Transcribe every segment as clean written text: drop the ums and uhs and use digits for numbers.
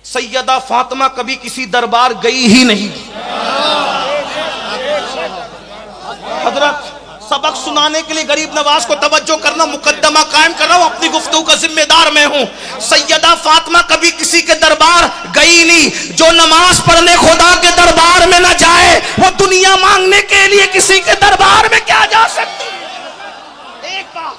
सैयदा फातिमा कभी किसी दरबार गई ही नहीं। हजरत सबक सुनाने के लिए गरीब नवाज को तवज्जो करना, मुकद्दमा कायम कर रहा हूं, अपनी गुफ्तगू का जिम्मेदार मैं हूं। सैयदा फातिमा कभी किसी के दरबार गई नहीं। जो नमाज पढ़ने खुदा के दरबार में ना जाए वो दुनिया मांगने के लिए किसी के दरबार में क्या जा सकती है। एक बात,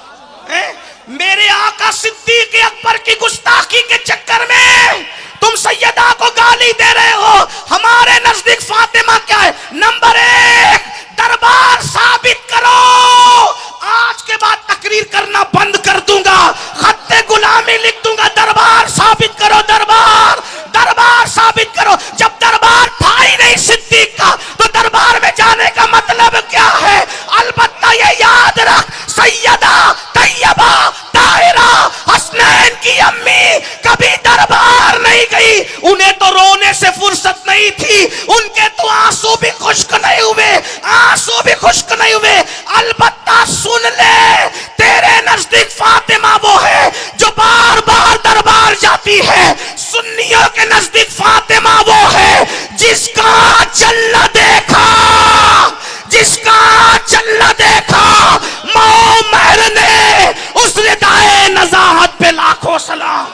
मेरे आका सिद्दीक अकबर की गुस्ताखी के चक्कर में तुम सैयदा को गाली दे रहे हो। हमारे नजदीक फातिमा क्या है? नंबर 1 दरबार साबित करो। आज के बाद तकरीर करना बंद कर दूंगा, खत्ते गुलामी लिख दूंगा। दरबार साबित करो, दरबार साबित करो। जब दरबार था ही नहीं सिद्दीक का तो दरबार में जाने का मतलब क्या है? अलबत्ता ये याद रख, सैयदा तैयबा ताहिरा हसनैन की अम्मी कभी दरबार नहीं गई। उन्हें तो रोने से फुर्सत नहीं थी, उनके तो आंसू भी खुश्क नहीं हुए, अलबत्ता सुन ले, तेरे नजदीक फातिमा वो है जो बार बार दरबार जाती है। सुन्नियों के नजदीक फातिमा वो है जिसका जल्ला देखा मौमहर ने उस रिदाए नज़ाहत पे लाखों सलाम।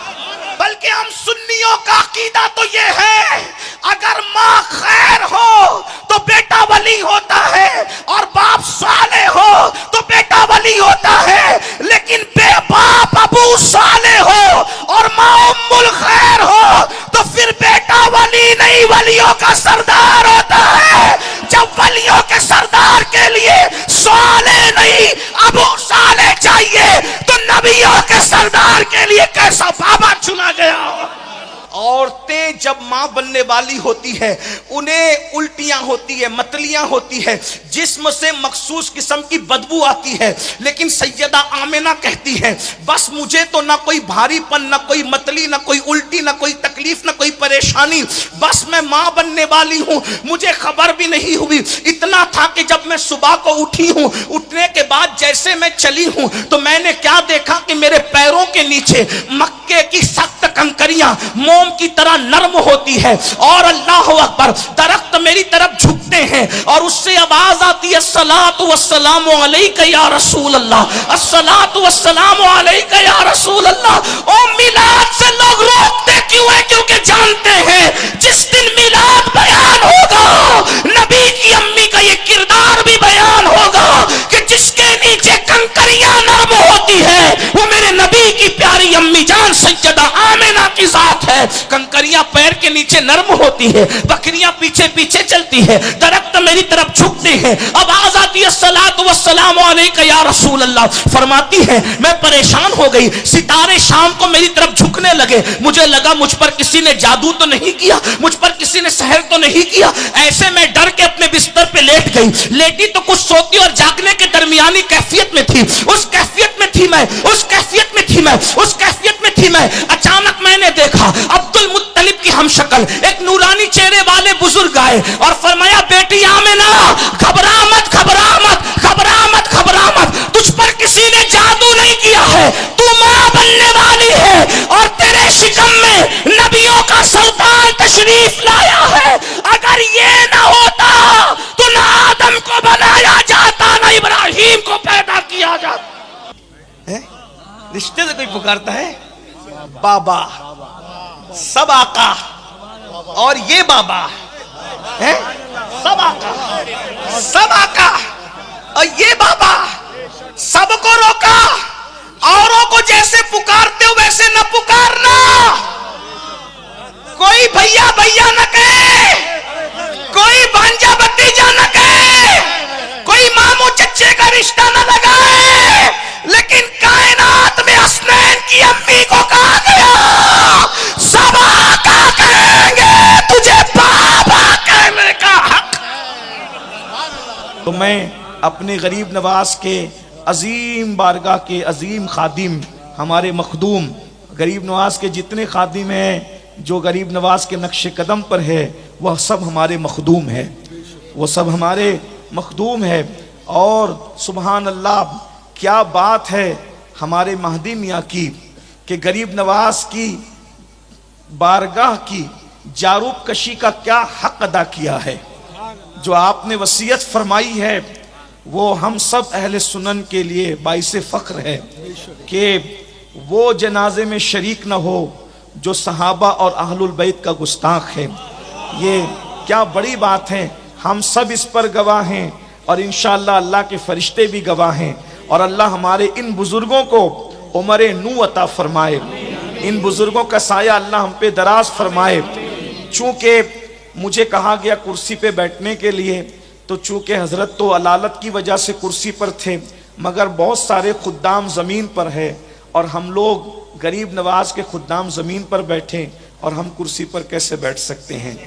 बल्कि हम सुन्नियों का अकीदा तो ये है, अगर माँ खैर हो तो बेटा वली होता है, और बाप साले हो तो बेटा वली होता है। लेकिन बेबाप अबू साले हो और माँ उम्मुल खैर हो तो फिर बेटा वली नहीं, वलियों का सरदार होता है। जब वलियों के सरदार के लिए साले नहीं अबू साले चाहिए तो नबियों के सरदार के लिए कैसा बाबा चुना गया। औरतें जब मां बनने वाली होती है उन्हें उल्टियां होती है, मतलियां होती है, जिस्म से मखसूस किस्म की बदबू आती है। लेकिन सैयदा आमिना कहती है बस मुझे तो ना कोई भारीपन, ना कोई मतली, ना कोई उल्टी, ना कोई तकलीफ, ना कोई परेशानी, बस मैं मां बनने वाली हूं, मुझे खबर भी नहीं हुई। इतना था कि जब मैं सुबह को उठी हूं, उठने के बाद जैसे मैं चली हूं तो मैंने क्या देखा कि मेरे पैरों के नीचे मक्के की सख्त कंकरियां मोम की तरह नरम होती है, और अल्लाह अकबर दरख्त मेरी तरफ झुकते हैं और उससे आवाज आती है अस्सलातु वस्सलामु अलैका या रसूल अल्लाह, अस्सलातु वस्सलामु अलैका या रसूल अल्लाह। ओ मिलाद से लोग रोकते क्यों है? क्योंकि जानते हैं जिस दिन मिलाद बयान होगा नबी की अम्मी का ये किरदार भी बयान होगा कि जिसके नीचे कंकरियां नरम होती है वो मेरे नबी की प्यारी अम्मी जान सैयदा आमिना की जात है। कंकरियां पैर के नीचे नरम होती है, बकरियां पीछे पीछे चलती है, दरख्त मेरी तरफ झुकते हैं, आवाज आती है सलात व सलाम अलैका या रसूल अल्लाह। फरमाती है मैं परेशान हो गई, सितारे शाम को मेरी तरफ झुकने लगे, मुझे लगा मुझ पर किसी ने जादू तो नहीं किया, मुझ पर किसी ने सहर तो नहीं किया। ऐसे में डर के अपने बिस्तर पे लेट गई। लेटी तो कुछ सोती और जागने के दरमियानी कैफियत में थी, उस कैफियत में थी मैं। अचानक मैंने देखा अब्दुल मुत्तलिब की हमशक्ल एक नूरानी चेहरे वाले बुजुर्ग आए और फरमाया बेटी आमिना घबरा मत, तुझ पर किसी ने जादू नहीं किया है, तू मां बनने वाली है और तेरे शिकम में नबियों का सुल्तान तशरीफ लाया है। अगर ये ना होता तो ना आदम को बनाया जाता, ना इब्राहिम को पैदा किया जाता। रिश्ते से कोई पुकारता है बाबा, सब आका, और ये बाबा है सब आका और ये बाबा, सबको रोका। औरों को जैसे पुकारते हो वैसे न पुकारना। कोई भैया भैया न कहे, कोई भांजा भतीजा न कहे, कोई मामू चच्चे का रिश्ता न लगाए, लेकिन कायनात में हसनैन की अम्मी को कहा गया सब आका कहेंगे, तुझे बाबा कहने का हक। तो मैं अपने गरीब नवाज के अजीम बारगाह के अजीम खादिम, हमारे मखदूम गरीब नवाज के जितने खादिम हैं जो गरीब नवाज के नक्श कदम पर है वह सब हमारे मखदूम है, वो सब हमारे मखदूम है। और सुबहान अल्लाह, क्या बात है हमारे महदी मियाँ की कि गरीब नवाज की बारगाह की जारूब कशी का क्या हक अदा किया है। जो आपने वसीयत फरमाई है वो हम सब अहले सुनन के लिए बाइसे फख्र है कि वो जनाजे में शरीक न हो जो सहाबा और अहलुल बैत का गुस्ताख है। ये क्या बड़ी बात है। हम सब इस पर गवाह हैं और इंशाअल्लाह अल्लाह के फरिश्ते भी गवाह हैं। और अल्लाह हमारे इन बुजुर्गों को उम्र नू अता फरमाए, इन बुजुर्गों का साया अल्लाह हम पे दराज फरमाए। चूंकि मुझे कहा गया कुर्सी पे बैठने के लिए, तो चूंकि हजरत तो अलालत की वजह से कुर्सी पर थे, मगर बहुत सारे खुद्दाम ज़मीन पर है और हम लोग गरीब नवाज के खुद्दाम ज़मीन पर बैठे और हम कुर्सी पर कैसे बैठ सकते हैं।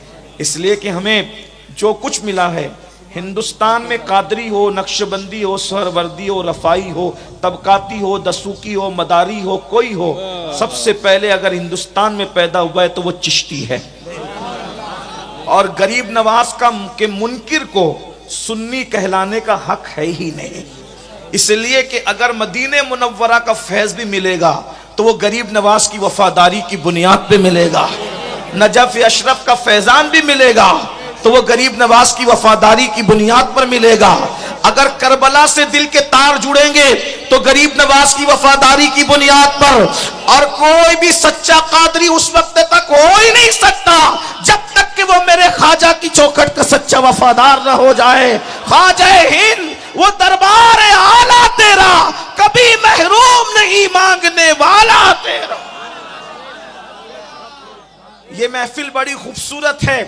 इसलिए कि हमें जो कुछ मिला है हिंदुस्तान में, कादरी हो, नक्शबंदी हो, सहरवर्दी हो, रफ़ाई हो, तबकाती हो, दसूकी हो, मदारी हो, कोई हो, सबसे पहले अगर हिंदुस्तान में पैदा हुआ है तो वो चिश्ती है। और गरीब नवाज के मुनकिर को सुन्नी कहलाने का हक है ही नहीं। इसलिए कि अगर मदीने मुनव्वरा का फैज़ भी मिलेगा तो वो गरीब नवाज की वफादारी की बुनियाद पे मिलेगा। नजफ अशरफ का फैजान भी मिलेगा तो वो गरीब नवाज की वफादारी की बुनियाद पर मिलेगा। अगर करबला से दिल के तार जुड़ेंगे तो गरीब नवाज की वफादारी की बुनियाद पर। और कोई भी सच्चा कादरी उस वक्त तक हो ही नहीं सकता जब तक कि वो मेरे ख्वाजा की चौखट का सच्चा वफादार न हो जाए। ख्वाजा हिंद वो दरबार आला तेरा, कभी महरूम नहीं मांगने वाला तेरा। ये महफिल बड़ी खूबसूरत है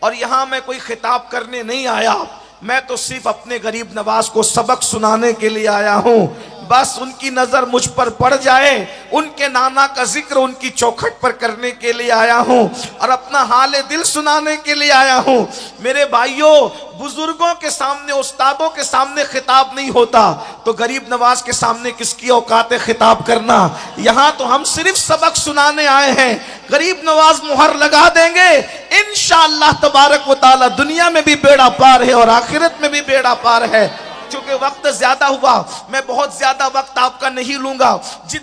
और यहां मैं कोई खिताब करने नहीं आया, मैं तो सिर्फ अपने गरीब नवाज को सबक सुनाने के लिए आया हूं। बस उनकी नजर मुझ पर पड़ जाए, उनके नाना का जिक्र उनकी चौखट पर करने के लिए आया हूं और अपना हाल दिल सुनाने के लिए आया हूं। मेरे भाइयों, बुजुर्गों के सामने, उस्तादों के सामने खिताब नहीं होता तो गरीब नवाज के सामने किसकी औकात है खिताब करना। यहां तो हम सिर्फ सबक सुनाने आए हैं। गरीब नवाज मुहर लगा देंगे इंशाअल्लाह तबारक व तआला, दुनिया में भी बेड़ा पार है और आखिरत में भी बेड़ा पार है। चूंकि वक्त ज्यादा हुआ, मैं बहुत ज्यादा वक्त आपका नहीं लूंगा,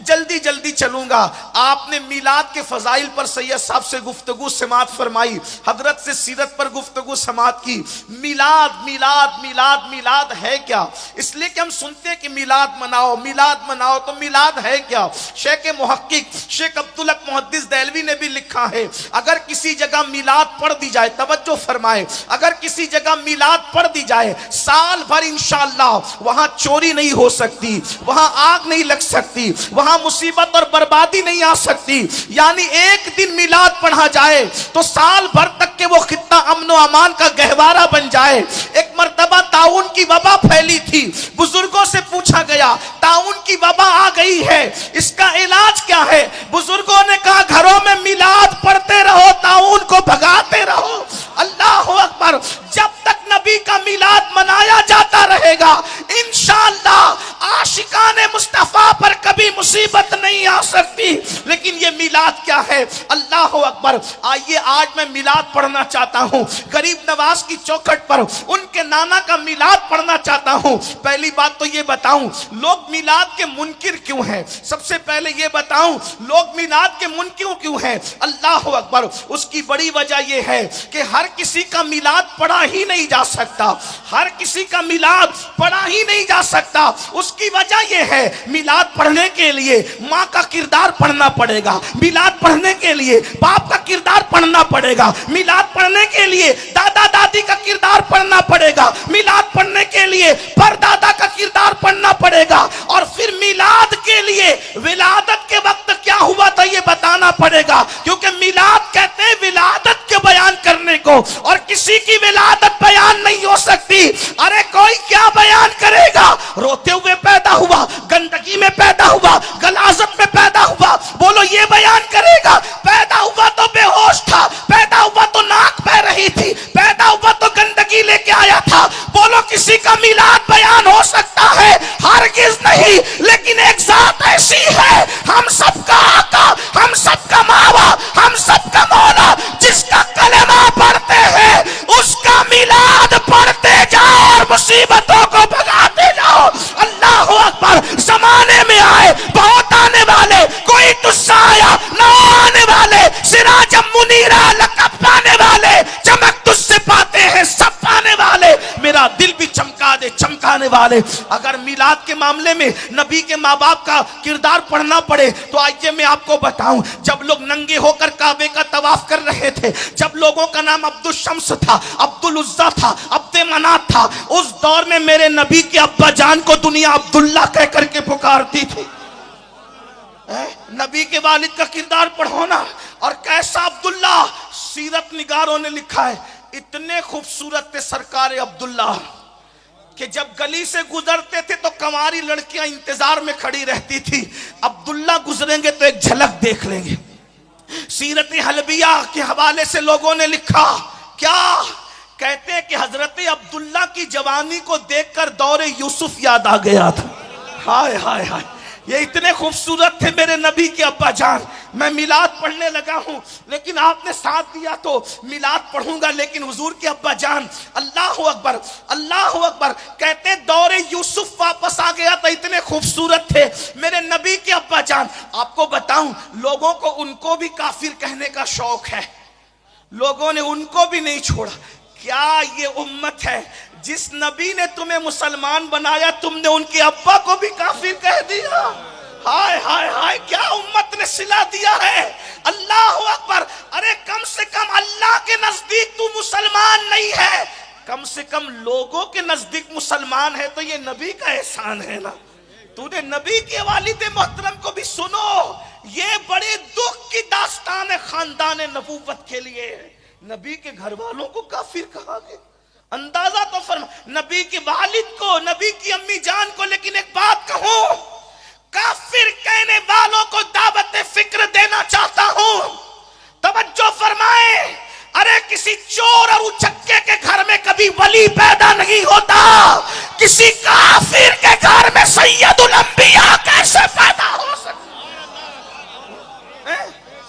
जल्दी जल्दी चलूंगा। आपने मिलाद के फजाइल पर सैयद साहब से गुफ्तगू समात फरमाई, हजरत से सीरत पर गुफ्तगू समात की। मिलाद मिलाद मिलाद मिलाद है क्या? इसलिए कि हम सुनते हैं कि मिलाद मनाओ, मिलाद मनाओ, तो मिलाद है क्या? शेख मुहक्किक शेख अब्दुल हक मुहद्दिस देहलवी ने भी लिखा है, अगर किसी जगह मिलाद पढ़ दी जाए, तवज्जो फरमाए, अगर किसी जगह मिलाद पढ़ दी जाए, साल भर इंशाअल्लाह वहां चोरी नहीं हो सकती, वहां आग नहीं लग सकती, वहां मुसीबत और बर्बादी नहीं आ सकती। यानी एक दिन मिलाद पढ़ा जाए तो साल भर तक के वो खित्ता अमन व अमान का गहवारा बन जाए। एक मर्तबा ताउन की वबा फैली थी, बुजुर्गों से पूछा गया ताउन की वबा आ गई है, इसका इलाज क्या है? बुजुर्गों ने कहा घरों में मिलाद पढ़ते रहो, ताउन को भगाते रहो। अल्लाह अकबर। जब तक नबी का मिलाद मनाया जाता रहेगा इंशाअल्लाह आशिकाने मुस्तफा पर कभी मुसीबत नहीं आ सकती। लेकिन ये मिलाद क्या है? अल्लाह अकबर। आइए आज मैं मिलाद पढ़ना चाहता हूँ, गरीब नवाज की चौखट पर उनके नाना का मिलाद पढ़ना चाहता हूँ। पहली बात तो ये बताऊं लोग मिलाद के मुनकिर क्यों हैं। सबसे पहले ये बताऊं लोग मिलाद के मुनकिर क्यों हैं। अल्लाह अकबर। उसकी बड़ी वजह यह है कि हर किसी का मिलाद पढ़ा ही नहीं जा सकता, हर किसी का मिलाद पढ़ा ही नहीं जा सकता। उसकी वजह यह है मिलाद पढ़ने के लिए माँ का किरदार पढ़ना पड़ेगा, मिलाद पढ़ने के लिए बाप का किरदार पढ़ना पड़ेगा, मिलाद पढ़ने के लिए दादा दादी का किरदार पढ़ना पड़ेगा, मिलाद पढ़ने के लिए परदादा का किरदार पढ़ना पड़ेगा, और फिर मिलाद के लिए विलादत के वक्त क्या हुआ था ये बताना पड़ेगा। क्योंकि मिलाद कहते हैं विलादत के बयान करने को, और किसी की विलादत बयान नहीं हो सकती। अरे कोई क्या बयान करेगा? रोते हुए पैदा हुआ, गंदगी में पैदा हुआ, गलाजत में पैदा हुआ, बोलो ये बयान करेगा? पैदा हुआ तो बेहोश था, पैदा हुआ तो नाक बह रही थी, पैदा हुआ तो गंदगी लेके आया था, बोलो किसी का मिलाद बयान हो सकता है? हरगिज नहीं। लेकिन एक जात ऐसी है, हम सबका आका, हम सबका मावा, हम सबका मौला, जिसका कलेमा पढ़ते हैं उसका मिलाद पढ़ते जाओ और मुसीबतों को भगाते जाओ। अल्लाह अकबर। जमाने में आए बहुत आने वाले, कोई जाने वाले, अगर मिलाद के मामले में नबी के माँ बाप का किरदार पढ़ना पड़े तो आइए मैं आपको बताऊं, जब लोग नंगे होकर काबे का तवाफ कर रहे थे, जब लोगों का नाम अब्दुल शम्स था, अब्दुल उज्जा था, अब्दे मनात था, उस दौर में मेरे नबी के अब्बा जान को दुनिया अब्दुल्ला कह करके पुकारती थी। नबी के वालिद का किरदार पढ़ो ना, और कैसा अब्दुल्ला। सीरत निगारों ने लिखा है इतने खूबसूरत थे सरकार अब्दुल्ला कि जब गली से गुजरते थे तो कंवारी लड़कियां इंतजार में खड़ी रहती थी, अब्दुल्ला गुजरेंगे तो एक झलक देख लेंगे। सीरत हलबिया के हवाले से लोगों ने लिखा, क्या कहते हैं कि हजरत अब्दुल्ला की जवानी को देखकर दौरे यूसुफ याद आ गया था। हाय हाय हाय, ये इतने खूबसूरत थे मेरे नबी के अब्बा जान। मैं मिलाद पढ़ने लगा हूं, लेकिन आपने साथ दिया तो मिलाद पढ़ूंगा, लेकिन हुजूर के अब्बा जान, अल्लाह अकबर अल्लाह अकबर, कहते दौरे यूसुफ वापस आ गया था, इतने खूबसूरत थे मेरे नबी के अब्बा जान। आपको बताऊं, लोगों को उनको भी काफिर कहने का शौक है, लोगों ने उनको भी नहीं छोड़ा। क्या ये उम्मत है, जिस नबी ने तुम्हें मुसलमान बनाया तुमने उनके अब्बा को भी काफिर कह दिया। हाय हाय हाय, क्या उम्मत ने सिला दिया है। अल्लाह अकबर। अरे कम से कम अल्लाह के नजदीक तू मुसलमान नहीं है, कम से कम लोगों के नजदीक मुसलमान है, तो ये नबी का एहसान है ना। तूने नबी के वालिद मोहतरम को भी सुनो, ये बड़े दुख की दास्तान है खानदान नबूवत के लिए। नबी के घर वालों को काफिर कहा गया, अंदाजा तो फरमा, नबी के वालिद को, नबी की अम्मी जान को। लेकिन एक बात कहूं, काफिर कहने वालों को दावत फिक्र देना चाहता हूं, तवज्जो फरमाए। अरे किसी चोर और उचक्के के घर में कभी वली पैदा नहीं होता, किसी काफिर के घर में सैयदुल अंबिया कैसे पैदा हो सकता?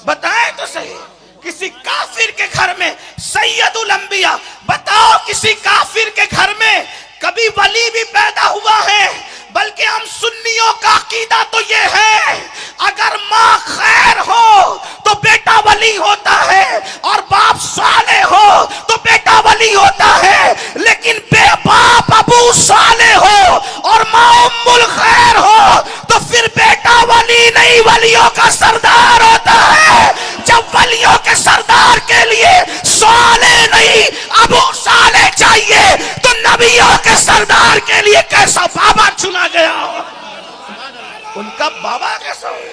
बताएं तो सही, किसी काफिर के घर में सैयदुल अंबिया, बताओ किसी काफिर के घर में कभी वली भी पैदा हुआ है? बल्कि हम सुन्नियों का अकीदा तो ये है, अगर माँ खैर हो तो बेटा वली होता है, और बाप साले हो तो बेटा वली होता है। लेकिन बेबाप अबू साले हो और माँ उम्मुल खैर हो तो फिर बेटा वली नहीं, वलियों का सरदार होता है। जब वलियों के सरदार के लिए साले नहीं अबू साले चाहिए, तो नबियों के सरदार के लिए कैसा बाबा चुना गया हो? उनका बाबा कैसा हो?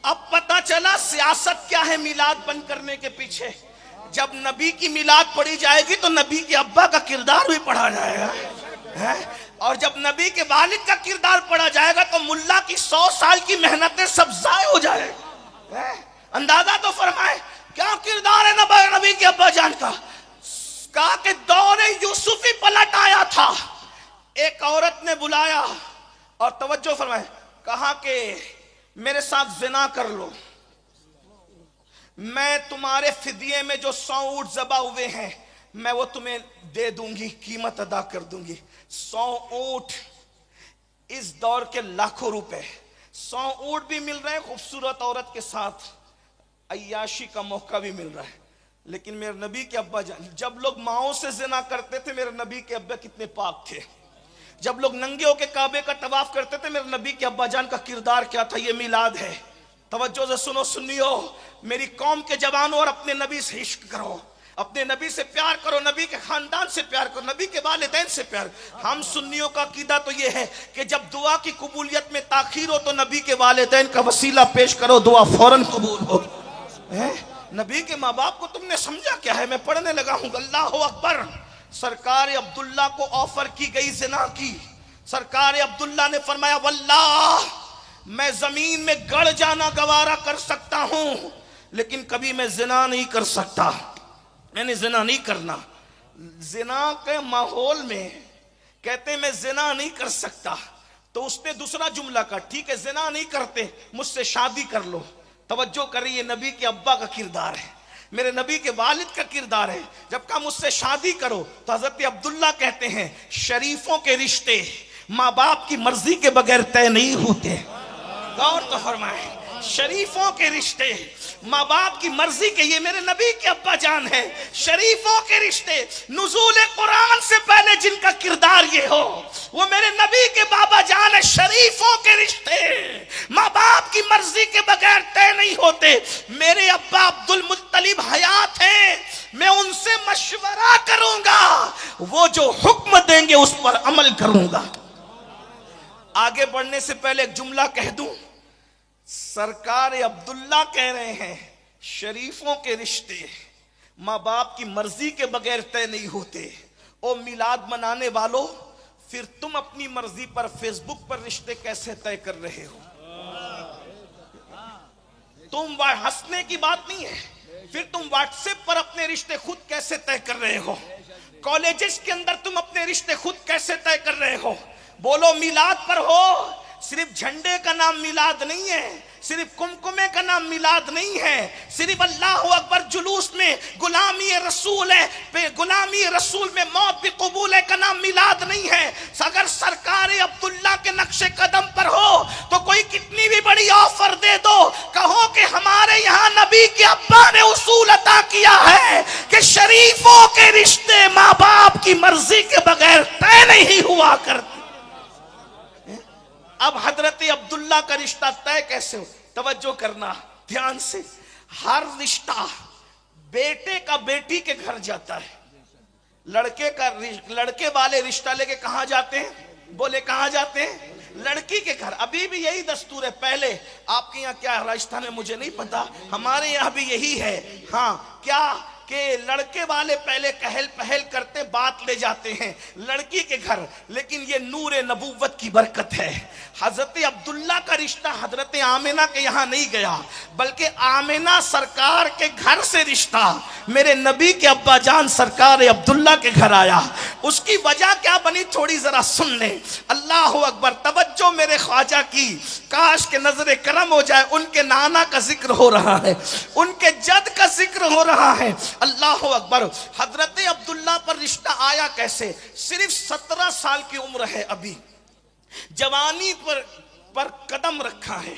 अब पता चला सियासत क्या है मिलाद बंद करने के पीछे। जब नबी की मिलाद पढ़ी जाएगी तो नबी के अब्बा का किरदार भी पढ़ा जाएगा है? और जब नबी के वालिद का किरदार पढ़ा जाएगा तो मुल्ला की 100 साल की मेहनतें सब जाय हो जाएगी। अंदाजा तो फरमाए क्या किरदार है नबी के अब्बा जान का। कहा कि दौरे यूसुफी पलट आया था, एक औरत ने बुलाया और तवज्जो फरमाए, कहा कि मेरे साथ जिना कर लो, मैं तुम्हारे फिदिये में जो 100 ऊंट ज़बा हुए हैं मैं वो तुम्हें दे दूंगी, कीमत अदा कर दूंगी। 100 ऊंट इस दौर के लाखों रुपए, 100 ऊंट भी मिल रहे हैं, खूबसूरत औरत के साथ अय्याशी का मौका भी मिल रहा है। लेकिन मेरे नबी के अब्बा जान, जब लोग माओं से जिना करते थे मेरे नबी के अब्बा कितने पाक थे। जब लोग नंगे होके काबे का तवाफ करते थे मेरे नबी के अब्बा जान का किरदार क्या था। ये मिलाद है, तवज्जो से सुनो सुनियो, मेरी कौम के जवानों, और अपने नबी से इश्क करो, अपने नबी से प्यार करो, नबी के खानदान से प्यार करो, नबी के वालिदैन से प्यार। हम सुन्नियों का अकीदा तो ये है कि जब दुआ की कबूलियत में ताखीर हो तो नबी के वालिदैन का वसीला पेश करो, दुआ फौरन कबूल हो। नबी के माँ बाप को तुमने समझा क्या है? मैं पढ़ने लगा हूँ, अल्लाह अकबर। सरकार अब्दुल्ला को ऑफर की गई जिना की। सरकार अब्दुल्ला ने फरमाया, वल्लाह मैं जमीन में गड़ जाना गवारा कर सकता हूं, लेकिन कभी मैं जिना नहीं कर सकता, मैंने जिना नहीं करना। जिना के माहौल में कहते मैं जिना नहीं कर सकता, तो उसने दूसरा जुमला का, ठीक है जिना नहीं करते, मुझसे शादी कर लो। तवज्जो करिए, नबी के अब्बा का किरदार है, मेरे नबी के वालिद का किरदार है। जब कहा मुझसे शादी करो तो हजरत अब्दुल्ला कहते हैं, शरीफों के रिश्ते माँ बाप की मर्जी के बगैर तय नहीं होते। गौर तो फरमाए, शरीफों के रिश्ते, माँ बाप की मर्जी के, ये मेरे नबी के अब्बा जान है। शरीफों के रिश्ते, नुज़ूल कुरान से पहले जिनका किरदार ये हो, वो मेरे नबी के बाबा जान है। शरीफों के रिश्ते माँ बाप की मर्जी के बगैर तय नहीं होते। मेरे अब्बा अब्दुल मुत्तलिब हयात हैं, मैं उनसे मशवरा करूंगा, वो जो हुक्म देंगे उस पर अमल करूंगा। आगे बढ़ने से पहले एक जुमला कह दूं, सरकार अब्दुल्ला कह रहे हैं शरीफों के रिश्ते माँ बाप की मर्जी के बगैर तय नहीं होते। ओ मिलाद मनाने वालों, फिर तुम अपनी मर्जी पर फेसबुक पर रिश्ते कैसे तय कर रहे हो? तुम हंसने की बात नहीं है, फिर तुम व्हाट्सएप पर अपने रिश्ते खुद कैसे तय कर रहे हो? कॉलेजेस के अंदर तुम अपने रिश्ते खुद कैसे तय कर रहे हो? बोलो मिलाद पर हो, सिर्फ झंडे का नाम मिलाद नहीं है, सिर्फ कुमकुमे का नाम मिलाद नहीं है, सिर्फ अल्लाह अकबर जुलूस में गुलामी रसूल है, गुलामी रसूल में मौत भी कबूल है का नाम मिलाद नहीं है। अगर सरकार अब्दुल्ला के नक्शे कदम पर हो तो कोई कितनी भी बड़ी ऑफर दे दो, कहो कि हमारे यहाँ नबी के अब्बा ने उसूल अता किया है कि शरीफों के रिश्ते माँ बाप की मर्जी के बगैर तय नहीं हुआ करते। अब हजरत अब्दुल्ला का रिश्ता तय कैसे हो? तवज्जो करना ध्यान से। हर रिश्ता बेटे का बेटी के घर जाता है, लड़के वाले रिश्ता लेके कहां जाते हैं? बोले कहां जाते हैं? लड़की के घर। अभी भी यही दस्तूर है। पहले आपके यहाँ क्या राजस्थान में मुझे नहीं पता, हमारे यहाँ भी यही है। हाँ, क्या कि लड़के वाले पहले कहल पहल करते, बात ले जाते हैं लड़की के घर, लेकिन ये नूर नबूवत की बरकत है। हजरत अब्दुल्ला का रिश्ता हजरत आमिना के यहाँ नहीं गया, बल्कि आमिना सरकार के घर से रिश्ता मेरे नबी के अब्बा जान सरकार अब्दुल्ला के घर आया। उसकी वजह क्या बनी थोड़ी जरा सुन ले। अल्लाह अकबर, तवज्जो मेरे ख्वाजा की, काश के नजरे करम हो जाए। उनके नाना का जिक्र हो रहा है, उनके जद का जिक्र हो रहा है। अल्लाह अकबर। हजरत अब्दुल्ला पर रिश्ता आया कैसे? सिर्फ 17 साल की उम्र है, अभी जवानी पर कदम रखा है,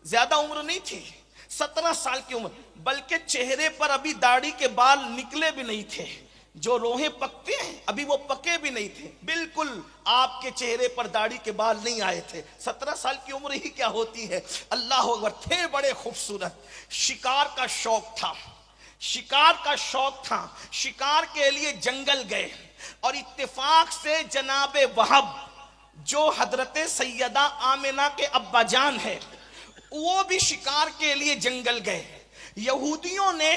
ज्यादा उम्र नहीं थी, 17 साल की उम्र, बल्कि चेहरे पर अभी दाढ़ी के बाल निकले भी नहीं थे। जो रोहे पकते हैं अभी वो पके भी नहीं थे, बिल्कुल आपके चेहरे पर दाढ़ी के बाल नहीं आए थे। 17 साल की उम्र ही क्या होती है। अल्लाह अकबर। थे बड़े खूबसूरत, शिकार का शौक था, शिकार का शौक था, शिकार के लिए जंगल गए और इत्तेफाक से जनाबे वहब जो हजरत सैयदा आमिना के अब्बा जान है, वो भी शिकार के लिए जंगल गए। यहूदियों ने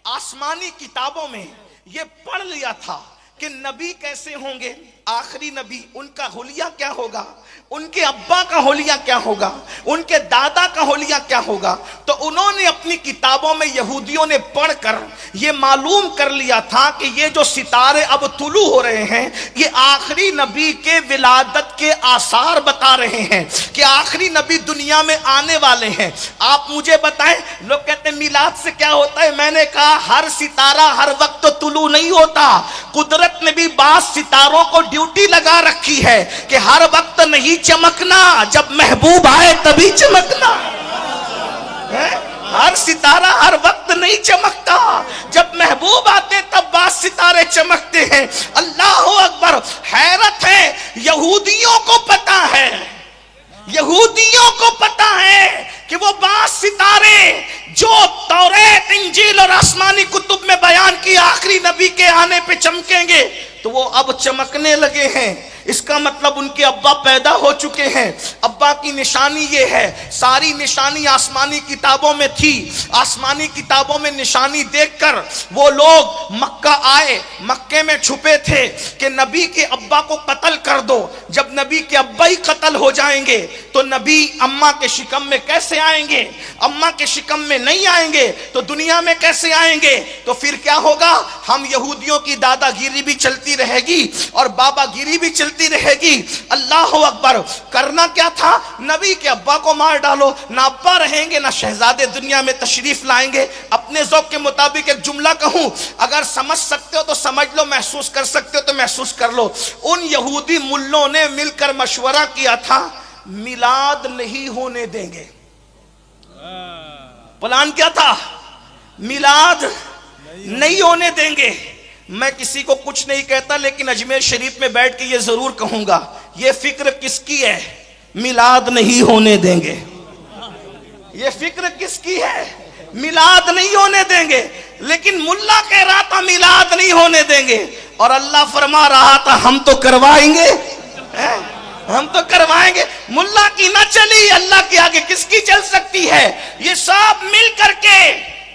आसमानी किताबों में ये पढ़ लिया था कि नबी कैसे होंगे, आखिरी नबी, उनका हुलिया क्या होगा, उनके अब्बा का हुलिया क्या होगा, उनके दादा का हुलिया क्या होगा। तो उन्होंने अपनी किताबों में, यहूदियों ने पढ़कर ये मालूम कर लिया था कि ये जो सितारे अब तुलू हो रहे हैं ये आखिरी नबी के विलादत के आसार बता रहे हैं कि आखिरी नबी दुनिया में आने वाले हैं। आप मुझे बताएं, लोग कहते हैं मिलाद से क्या होता है। मैंने कहा हर सितारा हर वक्त तो तुलू नहीं होता। कुदरत ने भी बात सितारों को ड्यूटी लगा रखी है कि हर वक्त नहीं चमकना, जब महबूब आए तभी चमकना है। हर सितारा हर वक्त नहीं चमकता, जब महबूब आते तब बात सितारे चमकते हैं। अल्लाह अकबर। हैरत है, यहूदियों को पता है, यहूदियों को पता है कि वो बात सितारे जो तौरात, इंजील और आसमानी कुतुब में बयान की आखिरी नबी के आने पे चमकेंगे, तो वो अब चमकने लगे हैं। इसका मतलब उनके अब्बा पैदा हो चुके हैं। अब्बा की निशानी ये है, सारी निशानी आसमानी किताबों में थी। आसमानी किताबों में निशानी देखकर वो लोग मक्का आए, मक्के में छुपे थे कि नबी के अब्बा को कत्ल कर दो। जब नबी के अब्बा ही कत्ल हो जाएंगे तो नबी अम्मा के शिकम में कैसे आएंगे? अम्मा के शिकम में नहीं आएंगे तो दुनिया में कैसे आएंगे? तो फिर क्या होगा? हम यहूदियों की दादागिरी भी चलती रहेगी और बाबागिरी भी चलती रहेगी। अल्लाह अकबर। करना क्या था? नबी के अब्बा को मार डालो, ना अब्बा रहेंगे ना शहजादे दुनिया में तशरीफ लाएंगे। अपने ज़ौक़ के मुताबिक एक जुमला कहूं, अगर समझ सकते हो तो समझ लो, महसूस कर सकते हो तो महसूस कर लो। उन यहूदी मुल्लों ने मिलकर मशवरा किया था मिलाद नहीं होने देंगे। प्लान क्या था? मिलाद नहीं होने देंगे। मैं किसी को कुछ नहीं कहता, लेकिन अजमेर शरीफ में बैठ के ये जरूर कहूंगा, ये फिक्र किसकी है? मिलाद नहीं होने देंगे। ये फिक्र किसकी है? मिलाद नहीं होने देंगे। लेकिन मुल्ला कह रहा था मिलाद नहीं होने देंगे, और अल्लाह फरमा रहा था हम तो करवाएंगे, हम तो करवाएंगे। मुल्ला की ना चली, अल्लाह के आगे किसकी चल सकती है? ये सब मिल करके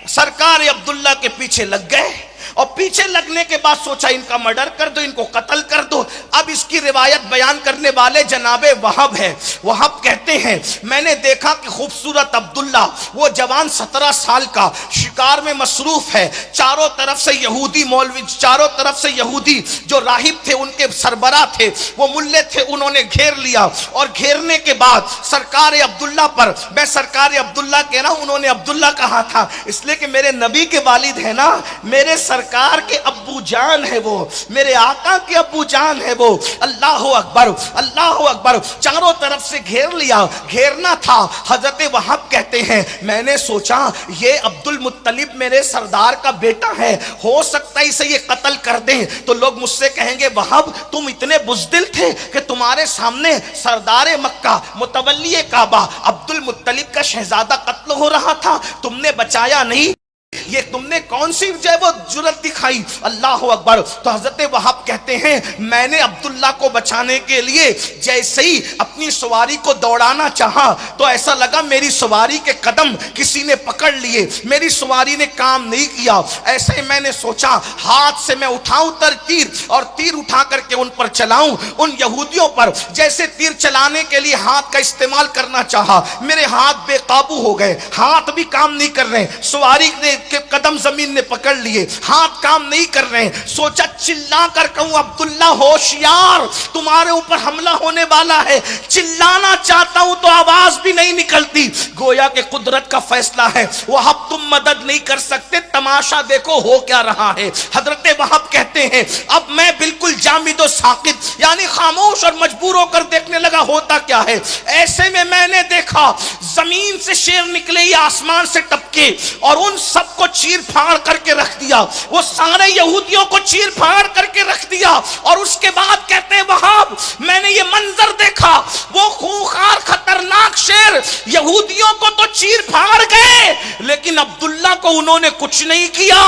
सरकार अब्दुल्ला के पीछे लग गए, और पीछे लगने के बाद सोचा इनका मर्डर कर दो, इनको कत्ल कर दो। अब इसकी रिवायत बयान करने वाले जनाबे वहाब है। वहाब कहते हैं मैंने देखा कि खूबसूरत अब्दुल्ला, वो जवान 17 साल का, शिकार में मसरूफ है। चारों तरफ से यहूदी मौलवी, चारों तरफ से यहूदी जो राहिब थे, उनके सरबरा थे, वो मुल्ले थे, उन्होंने घेर लिया। और घेरने के बाद सरकार अब्दुल्ला पर, मैं सरकार अब्दुल्ला कह रहा हूं, उन्होंने अब्दुल्ला कहा था इसलिए कि मेरे नबी के वालिद है ना, मेरे सरकार के अब्बू जान है वो, मेरे आका के अब्बू जान है वो। अल्लाह अकबर, अल्लाह अकबर। चारों तरफ से घेर लिया, घेरना था। हजरत वहाब कहते हैं मैंने सोचा ये अब्दुल मुत्तलिब मेरे सरदार का बेटा है, हो सकता है इसे ये कत्ल कर दें। तो लोग मुझसे कहेंगे वहाब तुम इतने बुज़दिल थे कि तुम्हारे सामने सरदार मक्का, मुतवल्ली काबा अब्दुल मुत्तलिब का शहजादा कत्ल हो रहा था, तुमने बचाया नहीं, ये तुमने कौन सी जो वो जुर्रत दिखाई? अल्लाह अकबर। तो हजरत वहाब कहते हैं मैंने अब्दुल्ला को बचाने के लिए जैसे ही अपनी सवारी को दौड़ाना चाहा, तो ऐसा लगा मेरी सवारी के कदम किसी ने पकड़ लिए, मेरी सवारी ने काम नहीं किया। ऐसे ही मैंने सोचा हाथ से मैं उठाऊं तीर, और तीर उठा करके उन पर चलाऊं, उन यहूदियों पर। जैसे तीर चलाने के लिए हाथ का इस्तेमाल करना चाहा, मेरे हाथ बेकाबू हो गए, हाथ भी काम नहीं कर रहे, सवारी ने के कदम जमीन ने पकड़ लिए, हाथ काम नहीं कर रहे हैं। सोचा चिल्ला कर कहूं अब्दुल्ला होशियार, तुम्हारे ऊपर हमला होने वाला है। चिल्लाना चाहता हूं तो आवाज भी नहीं निकलती, गोया के कुदरत का फैसला है। वहाब तुम मदद नहीं कर सकते, तमाशा देखो हो क्या रहा है। हजरत वहाब कहते हैं अब मैं बिल्कुल जामिदो साकित, यानी खामोश और मजबूर होकर देखने लगा होता क्या है। ऐसे में मैंने देखा जमीन से शेर निकले या आसमान से टपके, और उन सबको चीर फाड़ करके रख दिया, वो सारे यहूदियों को चीर फाड़ करके रख दिया। और उसके बाद कहते हैं वहाब मैंने ये मंजर देखा, वो खूंखार खतरनाक शेर यहूदियों को तो चीर फाड़ गए, लेकिन अब्दुल्ला को उन्होंने कुछ नहीं किया।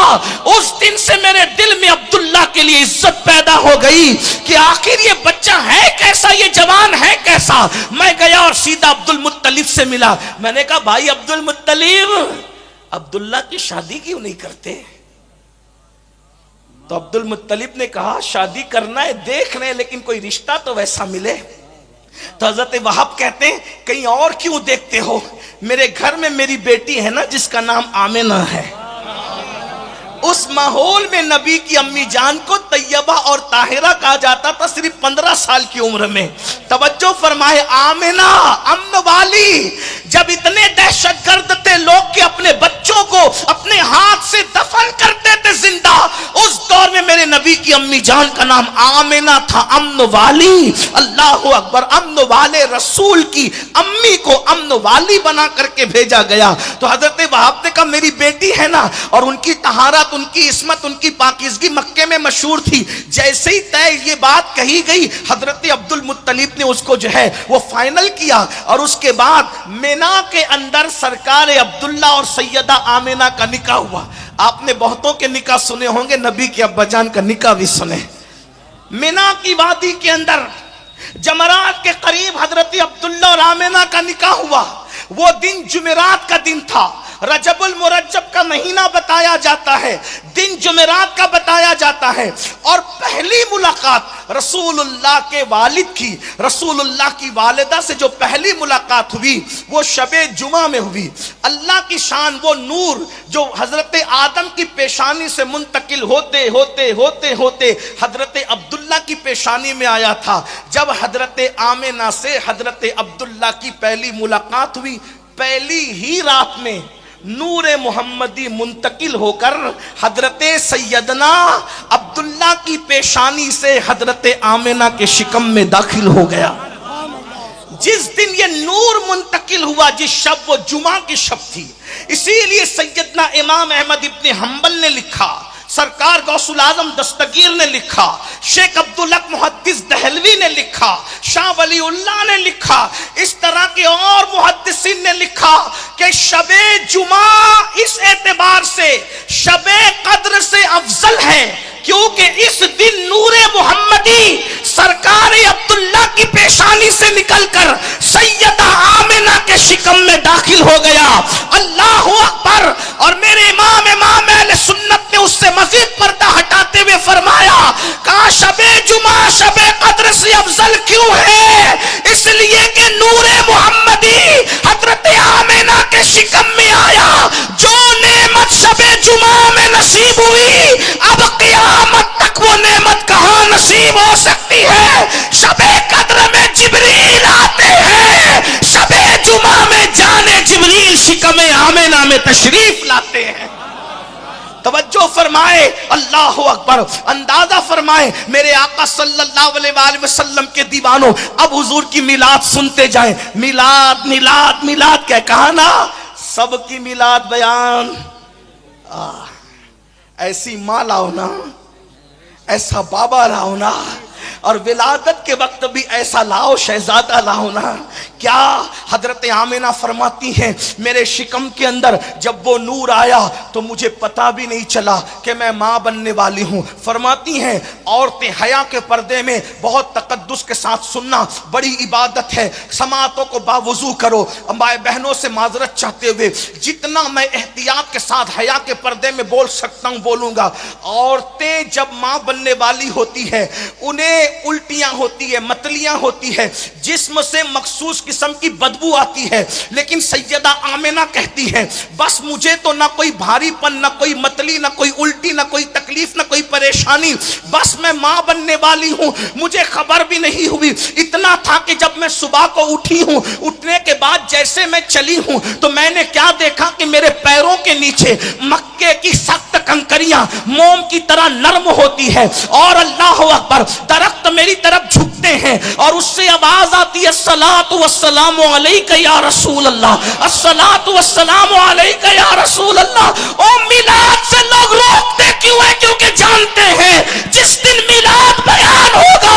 उस दिन से मेरे दिल में अब्दुल्ला के लिए इज्जत पैदा हो गई कि आखिर ये बच्चा है कैसा, ये जवान है कैसा। मैं गया और सीधा अब्दुल मुत्तलिब से मिला। मैंने कहा भाई अब्दुल मुत्तलिब, अब्दुल्ला की शादी क्यों नहीं करते? तो अब्दुल मुत्तलिब ने कहा शादी करना है, देख रहे हैं, लेकिन कोई रिश्ता तो वैसा मिले। तो हजरत वहाब कहते हैं कहीं और क्यों देखते हो, मेरे घर में मेरी बेटी है ना जिसका नाम आमिना है। उस माहौल में नबी की अम्मी जान को तैयबा और ताहिरा कहा जाता था, सिर्फ 15 साल की उम्र में। तवज्जो फरमाए, आमिना अम्न वाली, जब इतने दहशतगर्द थे लोग कि अपने बच्चों को अपने हाथ से दफन करते थे जिंदा, उस दौर में मेरे नबी की अम्मी जान का नाम आमिना था, अम्न वाली। अल्लाह अकबर। अम्न वाले रसूल की अम्मी को अम्न वाली बना करके भेजा गया। तो हजरत वहाब ने कहा मेरी बेटी है ना, और उनकी तहारत, उनकी इस्मत, उनकी पाकीज़गी मक्के में मशहूर थी। जैसे ही तय ये बात कही गई, हजरत अब्दुल मुत्तलिब ने उसको जो है वो फाइनल किया, और उसके बाद मिना के अंदर सरकार अब्दुल्ला और सैयदा आमिना का निकाह हुआ। आपने बहुतों के निकाह सुने होंगे, नबी के अब्बाजान का निकाह भी सुने। मिना की वादी के अंदर जमरात के करीब हजरत अब्दुल्ला और आमिना का निकाह हुआ। वो दिन जुमेरात का दिन था, रजबुल मुरज्जब का महीना बताया जाता है, दिन जुमेरात का बताया जाता है। और पहली मुलाकात रसूलुल्लाह के वालिद की, रसूलुल्लाह की वालिदा से जो पहली मुलाकात हुई वो शबे जुमा में हुई। अल्लाह की शान, वो नूर जो हजरत आदम की पेशानी से मुंतकिल होते होते होते होते हजरत अब्दुल्ला की पेशानी में आया था। जब हजरत आमिना से हजरत अब्दुल्ला की पहली मुलाकात हुई, पहली ही रात में नूर मोहम्मदी मुंतकिल होकर हजरत सैयदना अब्दुल्ला की पेशानी से हजरत आमिना के शिकम में दाखिल हो गया। जिस दिन ये नूर मुंतकिल हुआ, जिस शब, वो जुमा की शब थी। इसीलिए सैयदना इमाम अहमद इब्न हंबल ने लिखा, सरकार गौसुल आजम दस्तगीर ने लिखा, शेख अब्दुल हक मुहद्दिस दहलवी ने लिखा, शाह वलीउल्लाह ने लिखा, इस तरह के और मुहद्दिसीन ने लिखा कि शबे जुमा इस एतबार से शबे कद्र से अफजल है क्योंकि इस दिन नूरे मुहम्मदी सरकार अब्दुल्ला की पेशानी से निकलकर सैयदा आमिना के शिकम में दाखिल हो गया। अल्लाहु अकबर। और मेरे इमाम अहले सुन्नत ने उससे मजीद पर्दा हटाते हुए फरमाया, कहा शबे जुमा शबे कद्र से अफजल क्यों है? इसलिए कि नूरे मुहम्मदी हजरत आमिना के शिकम में आया। जो नेमत शबे जुमा में नसीब हुई, अब क़यामत तक वो नेमत कहां नसीब हो सकती है? शबे कद्र में जिब्रील आते हैं, शबे जुमा में जाने जिब्रील शिकम आमिना में तशरीफ लाते हैं। तवज्जो फरमाए, अल्लाहु अकबर। अंदाजा फरमाए मेरे आका सल्लल्लाहु अलैहि वसल्लम के दीवानों, अब हुजूर की मिलाद सुनते जाएं। मिलाद मिलाद मिलाद क्या कहा ना, सबकी मिलाद बयान। ऐसी माँ लाओ ना, ऐसा बाबा लाओ ना, और विलादत के वक्त भी ऐसा लाओ, शहजादा लाओ ना। क्या हजरत आमिना फरमाती हैं, मेरे शिकम के अंदर जब वो नूर आया तो मुझे पता भी नहीं चला कि मैं माँ बनने वाली हूँ। फरमाती हैं औरतें हया के पर्दे में बहुत तकद्दुस के साथ सुनना बड़ी इबादत है, समातों को बावुजू करो। माए बहनों से माजरत चाहते हुए जितना मैं एहतियात के साथ हया के पर्दे में बोल सकता हूँ बोलूँगा। औरतें जब माँ बनने वाली होती है उन्हें उल्टियाँ होती है, मतलियाँ होती है, जिस्म से मखसूस किस्म की बदबू आती है। लेकिन सैयदा आमिना कहती है बस मुझे तो ना कोई भारीपन, ना कोई मतली, ना कोई उल्टी, ना कोई तकलीफ, ना कोई परेशानी, बस मैं माँ बनने वाली हूँ, मुझे खबर भी नहीं हुई। इतना था कि जब मैं सुबह को उठी हूँ, उठने के बाद जैसे मैं चली हूँ तो मैंने क्या देखा कि मेरे पैरों के नीचे मक्के की सख्त कंकरियां मोम की तरह नरम होती है, और अल्लाह अकबर दरख्त मेरी तरफ झुकते हैं और उससे आवाज आती है, अस्सलातु वस्सलामु अलैका या रसूल अल्लाह, अस्सलातु वस्सलामु अलैका या रसूल अल्लाह। ओ मिलाद से लोग रोकते क्यों है? क्योंकि जानते हैं जिस दिन मिलाद बयान होगा,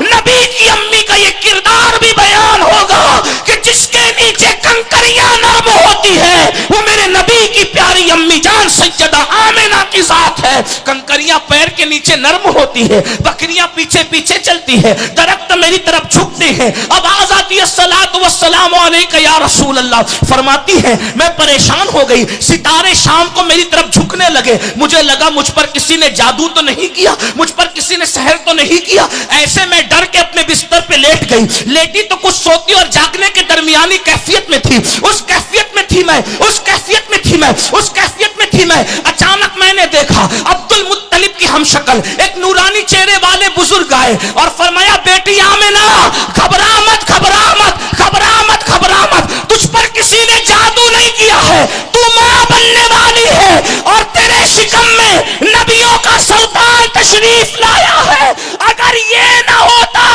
नबी की अम्मी का ये किरदार भी बयान होगा कि जिसके नीचे कंकरियां नरम होती है वो मेरे नबी की प्यारी अम्मी जान सैयदा आमिना की जात है। कंकरियां पैर के नीचे नरम होती है, बकरियां पीछे पीछे चलती है, दरख्त मेरी तरफ झुकते हैं, आवाज आती है सलात वस्सलामु अलैका या रसूल अल्लाह। फरमाती है मैं परेशान हो गई, सितारे शाम को मेरी तरफ झुकने लगे, मुझे लगा मुझ पर किसी ने जादू तो नहीं किया, मुझ पर किसी ने सहर तो नहीं किया। ऐसे में डर के अपने बिस्तर पे लेट गई। लेटी तो कुछ सोती और जागने के दरमियानी कैफियत में थी, उस कैफियत में थी मैं, उस कैफियत में थी मैं, उस कैफियत में थी मैं। अचानक मैंने देखा अब्दुल मुत्तलिब की हमशक्ल एक नूरानी चेहरे वाले बुजुर्ग आए और फरमाया बेटी आमिना घबरा मत, घबरा मत, घबरा मत, घबरा मत, तुझ पर किसी ने जादू नहीं किया है, तू मां बनने वाली है और तेरे शिकम में नबियों का सुल्तान तशरीफ लाया है। अगर ये ना होता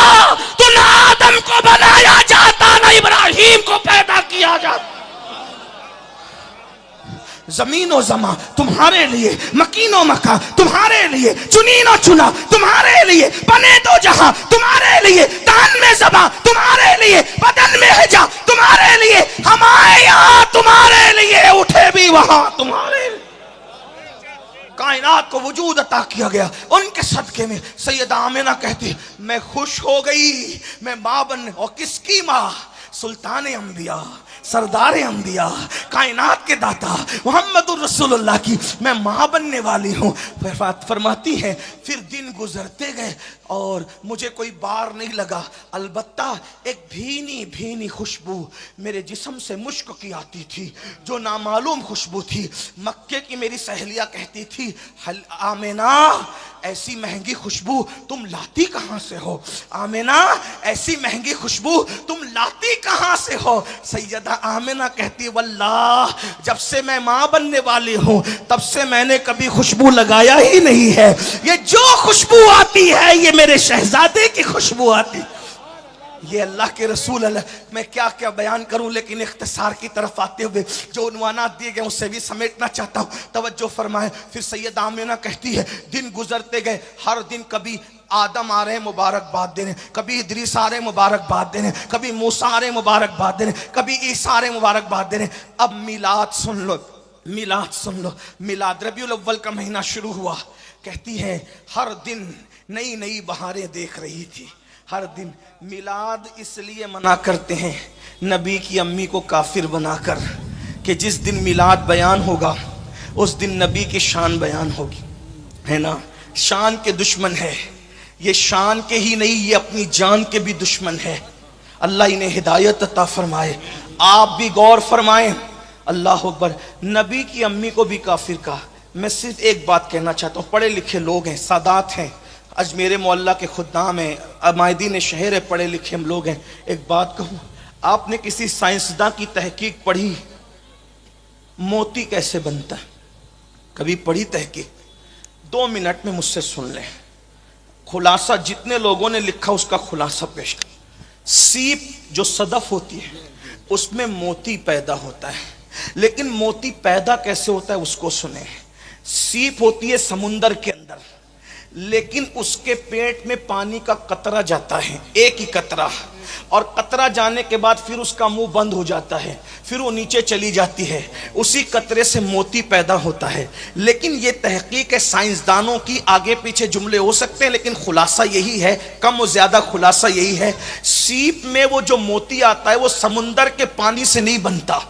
तो ना आदम को बनाया जाता, ना इब्राहिम को पैदा किया जाता। जमीन और जमा तुम्हारे लिए, मकीनो मका तुम्हारे लिए, चुनीनो चुना तुम्हारे लिए, बने दो जहां तुम्हारे लिए, तान में जमा तुम्हारे लिए, बदन में है जा तुम्हारे लिए, हम आए यहां तुम्हारे लिए, उठे भी वहां तुम्हारे लिए। कायनात को वजूद अता किया गया उनके सदके में। सैयदा आमिना कहती मैं खुश हो गई, मैं मां बनने, और किसकी मां? सुल्तान अंबिया, सरदार अंबिया, कायनात के दाता मोहम्मदुर रसूलुल्लाह की मैं मां बनने वाली हूं। फरमाती है फिर दिन गुजरते गए और मुझे कोई बार नहीं लगा, अलबत्ता एक भीनी भीनी खुशबू मेरे जिस्म से मुश्क की आती थी, जो नामालूम खुशबू थी। मक्के की मेरी सहेलियां कहती थी आमिना ऐसी महंगी खुशबू तुम लाती कहां से हो? आमिना ऐसी महंगी खुशबू तुम लाती कहां से हो? सैयदा आमिना कहती वल्लाह जब से मैं मां बनने वाली हूं तब से मैंने कभी खुशबू लगाया ही नहीं है। ये जो खुशबू आती है ये मेरे शहजादे की खुशबू आती। ये अल्लाह के रसूल अल्लाह, मैं क्या क्या बयान करूं, लेकिन इख्तिसार की तरफ आते हुए जो उन्वानात दिए गए उससे भी समेटना चाहता हूं। तवज्जो फरमाएं। फिर सैयदा आमिना कहती है दिन गुजरते गए, हर दिन कभी आदम आ रहे हैं मुबारकबाद देने, कभी इदरीस आ रहे हैं मुबारकबाद देने, कभी मूसा आ रहे हैं मुबारकबाद देने, कभी ईसा आ रहे हैं मुबारकबाद देने। अब मिलाद सुन लो, मिलाद सुन लो। मिलाद रबीउल अव्वल का महीना शुरू हुआ। कहती है हर दिन नई नई बहारें देख रही थी, हर दिन। मिलाद इसलिए मना करते हैं नबी की अम्मी को काफिर बनाकर कि जिस दिन मिलाद बयान होगा उस दिन नबी की शान बयान होगी, है ना। शान के दुश्मन है ये, शान के ही नहीं ये अपनी जान के भी दुश्मन है। अल्लाह इन्हें हिदायत अता फरमाए, आप भी गौर फरमाएं। अल्लाह अकबर। नबी की अम्मी को भी काफिर कहा। मैं सिर्फ एक बात कहना चाहता हूँ, पढ़े लिखे लोग हैं, सादात हैं, अजमेर मोहल्ला के खुद्दाम हैं, अमायदीन शहर है, पढ़े लिखे हम लोग हैं। एक बात कहूँ, आपने किसी साइंसदान की तहकीक पढ़ी मोती कैसे बनता है? कभी पढ़ी तहकीक? 2 मिनट में मुझसे सुन लें, खुलासा जितने लोगों ने लिखा उसका खुलासा पेश कर। सीप जो सदफ होती है उसमें मोती पैदा होता है, लेकिन मोती पैदा कैसे होता है उसको सुने। सीप होती है समुंदर के अंदर, लेकिन उसके पेट में पानी का कतरा जाता है, एक ही कतरा, और कतरा जाने के बाद फिर उसका मुंह बंद हो जाता है, फिर वो नीचे चली जाती है, उसी कतरे से मोती पैदा होता है। लेकिन ये तहकीक है साइंसदानों की, आगे पीछे जुमले हो सकते हैं लेकिन खुलासा यही है, कम और ज्यादा खुलासा यही है। सीप में वो जो मोती आता है वो समुंदर के पानी से नहीं बनता,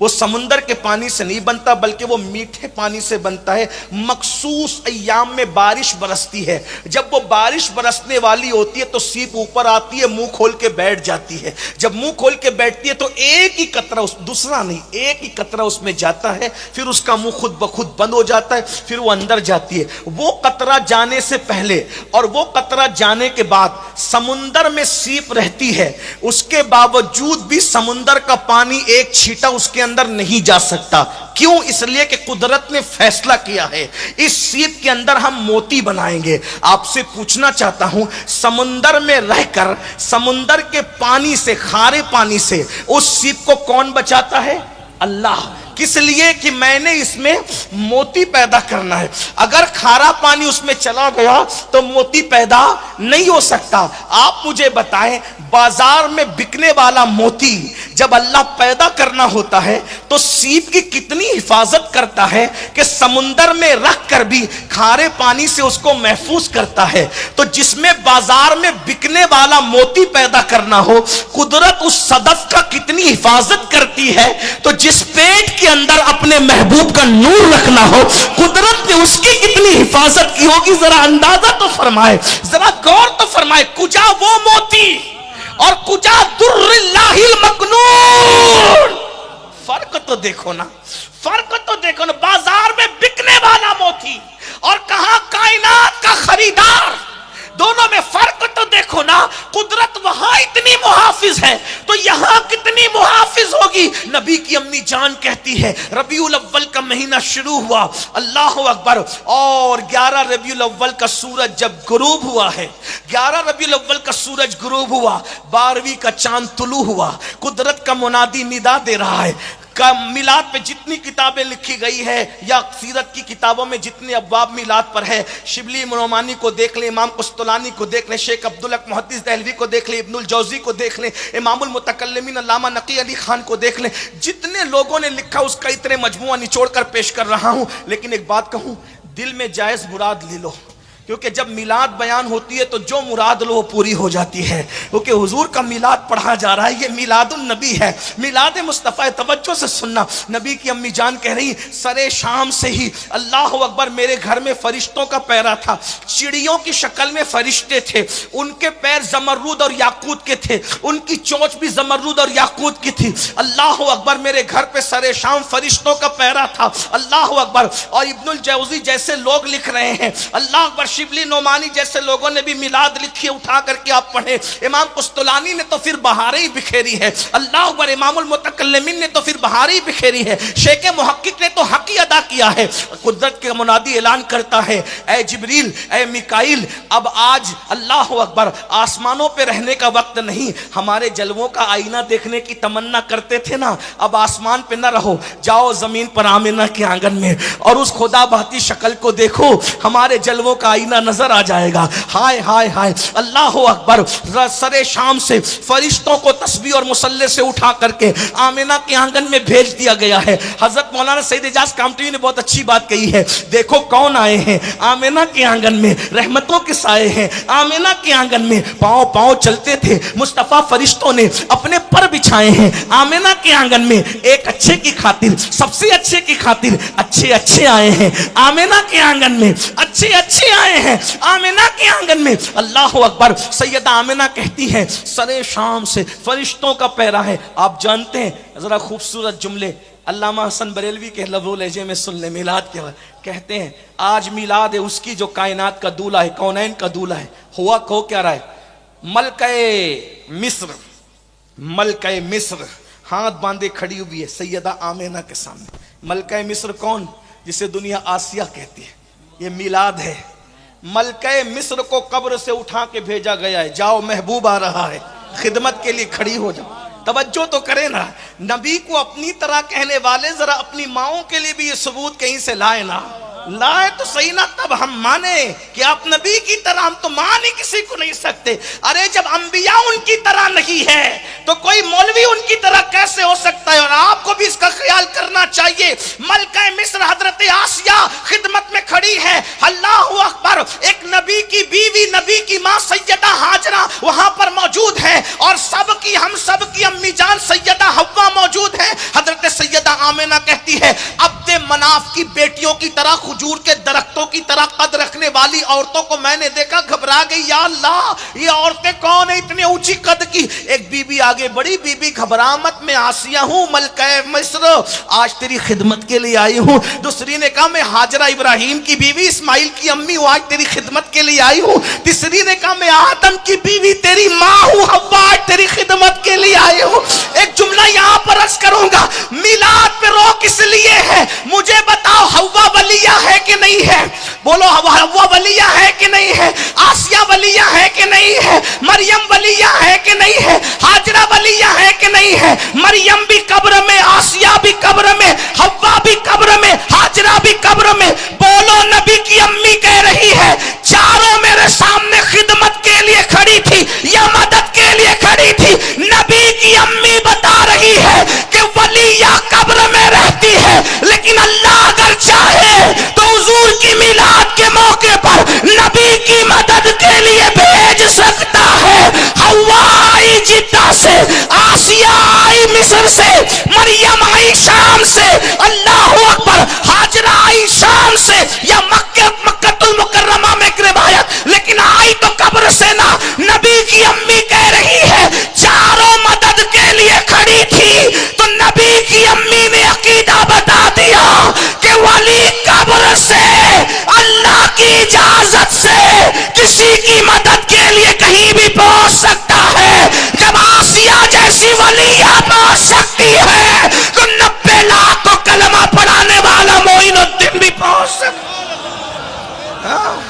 वो समुंदर के पानी से नहीं बनता, बल्कि वो मीठे पानी से बनता है। मखसूस अय्याम में बारिश बरसती है, जब वो बारिश बरसने वाली होती है तो सीप ऊपर आती है, मुंह खोल के बैठ जाती है। जब मुंह खोल के बैठती है तो एक ही कतरा, दूसरा नहीं, एक ही कतरा उसमें जाता है, फिर उसका मुंह खुद ब खुद बंद हो जाता है, फिर वो अंदर जाती है। वो कतरा जाने से पहले और वो कतरा जाने के बाद समुंदर में सीप रहती है, उसके बावजूद भी समुंदर का पानी एक छींटा उसके अंदर नहीं जा सकता। क्यों? इसलिए कि कुदरत ने फैसला किया है इस सीप के अंदर हम मोती बनाएंगे। आपसे पूछना चाहता हूं, समुंदर में रहकर समुंदर के पानी से, खारे पानी से उस सीप को कौन बचाता है? अल्लाह। किस लिए? कि मैंने इसमें मोती पैदा करना है। अगर खारा पानी उसमें चला गया तो मोती पैदा नहीं हो सकता। आप मुझे बताएं, बाजार में बिकने वाला मोती जब अल्लाह पैदा करना होता है तो सीप की कितनी हिफाजत करता है कि समुंदर में रख कर भी खारे पानी से उसको महफूज करता है। तो जिसमें बाजार में बिकने वाला मोती पैदा करना हो, कुदरत उस सदफ का कितनी हिफाजत करती है। तो जिस पेट के अंदर अपने महबूब का नूर रखना हो, कुदरत ने उसकी कितनी हिफाजत की होगी, जरा अंदाजा तो फरमाए, जरा गौर तो फरमाए। कुजा वो मोती और कुजा दुर्रिल्लाहिल मकनून, फर्क तो देखो ना, फर्क तो देखो ना। बाजार में बिकने वाला मोती और कहां कायनात का खरीदार, दोनों में फर्क तो देखो ना। कुदरत वहां इतनी मुहाफिज है तो यहां कितनी मुहाफिज होगी। नबी की अम्मी जान कहती है रबीउल अव्वल का महीना शुरू हुआ, अल्लाह अकबर, और 11 रबीउल अव्वल का सूरज जब गुरूब हुआ है, 11 रबीउल अव्वल का सूरज गुरूब हुआ, 12वीं का चांद तुलू हुआ, कुदरत का मुनादी निदा दे रहा है। का मिलाद पे जितनी किताबें लिखी गई है या सीरत की किताबों में जितने अब्वाब मिलाद पर है, शिबली नोमानी को देख ले, इमाम कुस्तलानी को देख ले, शेख अब्दुल हक मुहद्दिस दहलवी को देख ले, इब्नुल जौजी को देख ले, इमामुल मुतकल्लिमीन अल्लामा नकी अली खान को देख ले, जितने लोगों ने लिखा उसका इतने मजमुआ निचोड़ कर पेश कर रहा हूं। लेकिन एक बात कहूं, दिल में जायज मुराद ले लो, क्योंकि जब मिलाद बयान होती है तो जो मुराद लो वो पूरी हो जाती है। क्योंकि हुजूर का मिलाद पढ़ा जा रहा है, ये मिलादुन नबी है, मिलाद मुस्तफ़ा। तवज्जो से सुनना, नबी की अम्मी जान कह रही, सरे शाम से ही अल्लाह अकबर मेरे घर में फरिश्तों का पैरा था, चिड़ियों की शक्ल में फरिश्ते थे, उनके पैर जमरूद और याकूत के थे, उनकी चोंच भी जमरूद और याकूत की थी। अल्लाह अकबर, मेरे घर पे सरे शाम फरिश्तों का पैरा था, अल्लाह अकबर। और इब्नुल जौजी जैसे लोग लिख रहे हैं, अल्लाह अकबर, शिबली नोमानी जैसे लोगों ने भी मिलाद लिखी, उठा करके आप पढ़े। इमाम कुस्तुलानी ने तो फिर बहारें ही बिखेरी है। अल्लाह अकबर। इमामुल मुतकल्लिमीन ने तो फिर बहारें ही बिखेरी है। शेख मुहक्किक ने तो हक ही अदा किया है। कुदरत के मुनादी ऐलान करता है, ऐ जिब्रील, ऐ मिकाइल, अब आज अल्लाह अकबर आसमानों पे रहने का वक्त नहीं। हमारे जलवों का आईना देखने की तमन्ना करते थे ना, अब आसमान पे ना रहो, जाओ जमीन पर आमिना के आंगन में और उस खुदा बहती शक्ल को देखो, हमारे जलवों का आईना नजर आ जाएगा। हाय हाय हाय, अल्लाह अकबर। सरे शाम से फरिश्तों को तस्बीह और मुसल्ले से उठा करके आमिना के आंगन में भेज दिया गया है। हजरत मौलाना सईद इजाज कामठी ने बहुत अच्छी बात कही है। देखो कौन आए हैं आमिना के आंगन में, रहमतों के साए हैं आमिना के आंगन में। पांव पांव चलते थे मुस्तफा, फरिश्तों ने अपने पर बिछाए हैं आमिना के आंगन में। एक अच्छे की खातिर, सबसे अच्छे की खातिर अच्छे अच्छे आए हैं आमिना के आंगन में, अच्छे अच्छे आए हैं आमिना के आंगन में। अल्लाह अकबर। सैयदा आमिना कहती है, सरे शाम से फरिश्तों का पहरा है। आप जानते हैं, जरा खूबसूरत जुमले अल्लामा हसन बरेलवी के लफ्ज़ो लहजे में सुन ले। मिलाद के कहते हैं, आज मिलाद है उसकी जो कायनात का दूल्हा है, कौनैन का दूल्हा है। हुआ को क्या रहा है, मलके मिस्र, मलके मिस्र हाथ बांधे खड़ी हुई है सैयदा आमिना के सामने। मलके मिस्र कौन, जिसे दुनिया आसिया कहती है, ये मिलाद है। मलके मिस्र को कब्र से उठा के भेजा गया है, जाओ महबूब आ रहा है, खिदमत के लिए खड़ी हो जाओ। तवज्जो तो करें ना, नबी को अपनी तरह कहने वाले जरा अपनी माओं के लिए भी ये सबूत कहीं से लाए ना, लाए तो सही ना, तब हम माने कि आप नबी की तरह। हम तो मान ही किसी को नहीं सकते। अरे जब अंबिया उनकी तरह नहीं है तो कोई मौलवी उनकी तरह कैसे हो सकता है। और आपको भी इसका ख्याल करना चाहिए। मलका मिस्र हजरत आसिया खिदमत में खड़ी है। अल्लाह अकबर। एक नबी की बीवी, नबी की मां सैयदा हाजरा वहां पर मौजूद है और सबकी, हम सब की अम्मी जान सैयदा हव्वा मौजूद है। हजरत सैयदा आमिना कहती है, अब्दे मनाफ की बेटियों की तरह, खजूर के दरख्तों की तरह कद रखने वाली औरतों को मैंने देखा, घबरा गई। या अल्लाह, ये औरतें कौन है इतने ऊंची कद की। एक बीबी आगे बढ़ी, बीबी घबरा मत, मैं आसिया हूं मलका मिस्र, आज तेरी खिदमत के लिए आई हूं। दूसरी ने कहा, मैं हाजरा इब्राहिम की बीवी, इस्माइल की अम्मी हूं, आज तेरी खिदमत के लिए आई हूं। तीसरी ने कहा, मैं आदम की बीवी तेरी मां हूं, हव्वा, आज तेरी खिदमत के लिए आई हूं। एक जुमला यहां पर अर्ज करूंगा, मिलाद पे रोक इसलिए है, मुझे बताओ हव्वा वलिया है कि नहीं है? बोलो, हव्वा वलिया है कि नहीं है? आसिया वलिया है कि नहीं है? मरियम वलिया है कि नहीं है? हाजरा वलिया है कि नहीं है? मरियम भी कब्र में, आसिया भी कब्र में, हव्वा भी कब्र में, हाजरा भी कब्र में। बोलो, नबी की अम्मी कह रही है, चारों मेरे सामने खिदमत के लिए खड़ी थी या मदद के लिए खड़ी थी। नबी की अम्मी बता रही है कि वलिया कब्र में रहती है, लेकिन अल्लाह अगर चाहे तो हुजूर की मिलाद के मौके पर नबी की मदद के लिए भेज सकता है। हव्वा आई जिद्दा से, आसिया आई मिस्र से, मरियम आई शाम से, अल्लाह अकबर, हाजरा आई शाम से या मक्कतुल मुकर्रमा में एक रिवायत, लेकिन आई तो कब्र से ना। नबी की अम्मी कह रही है, चारों मदद के लिए खड़ी थी, तो नबी की अम्मी ने अकीदा बता दिया कि वली कब्र से अल्लाह की इजाजत से किसी की मदद के लिए कहीं भी पहुंच सकता है। जब आसिया जैसी वलिया पहुंच सकती है तो 90 लाख को कलमा पढ़ाने वाला मोइनुद्दीन भी पहुंच सकता है।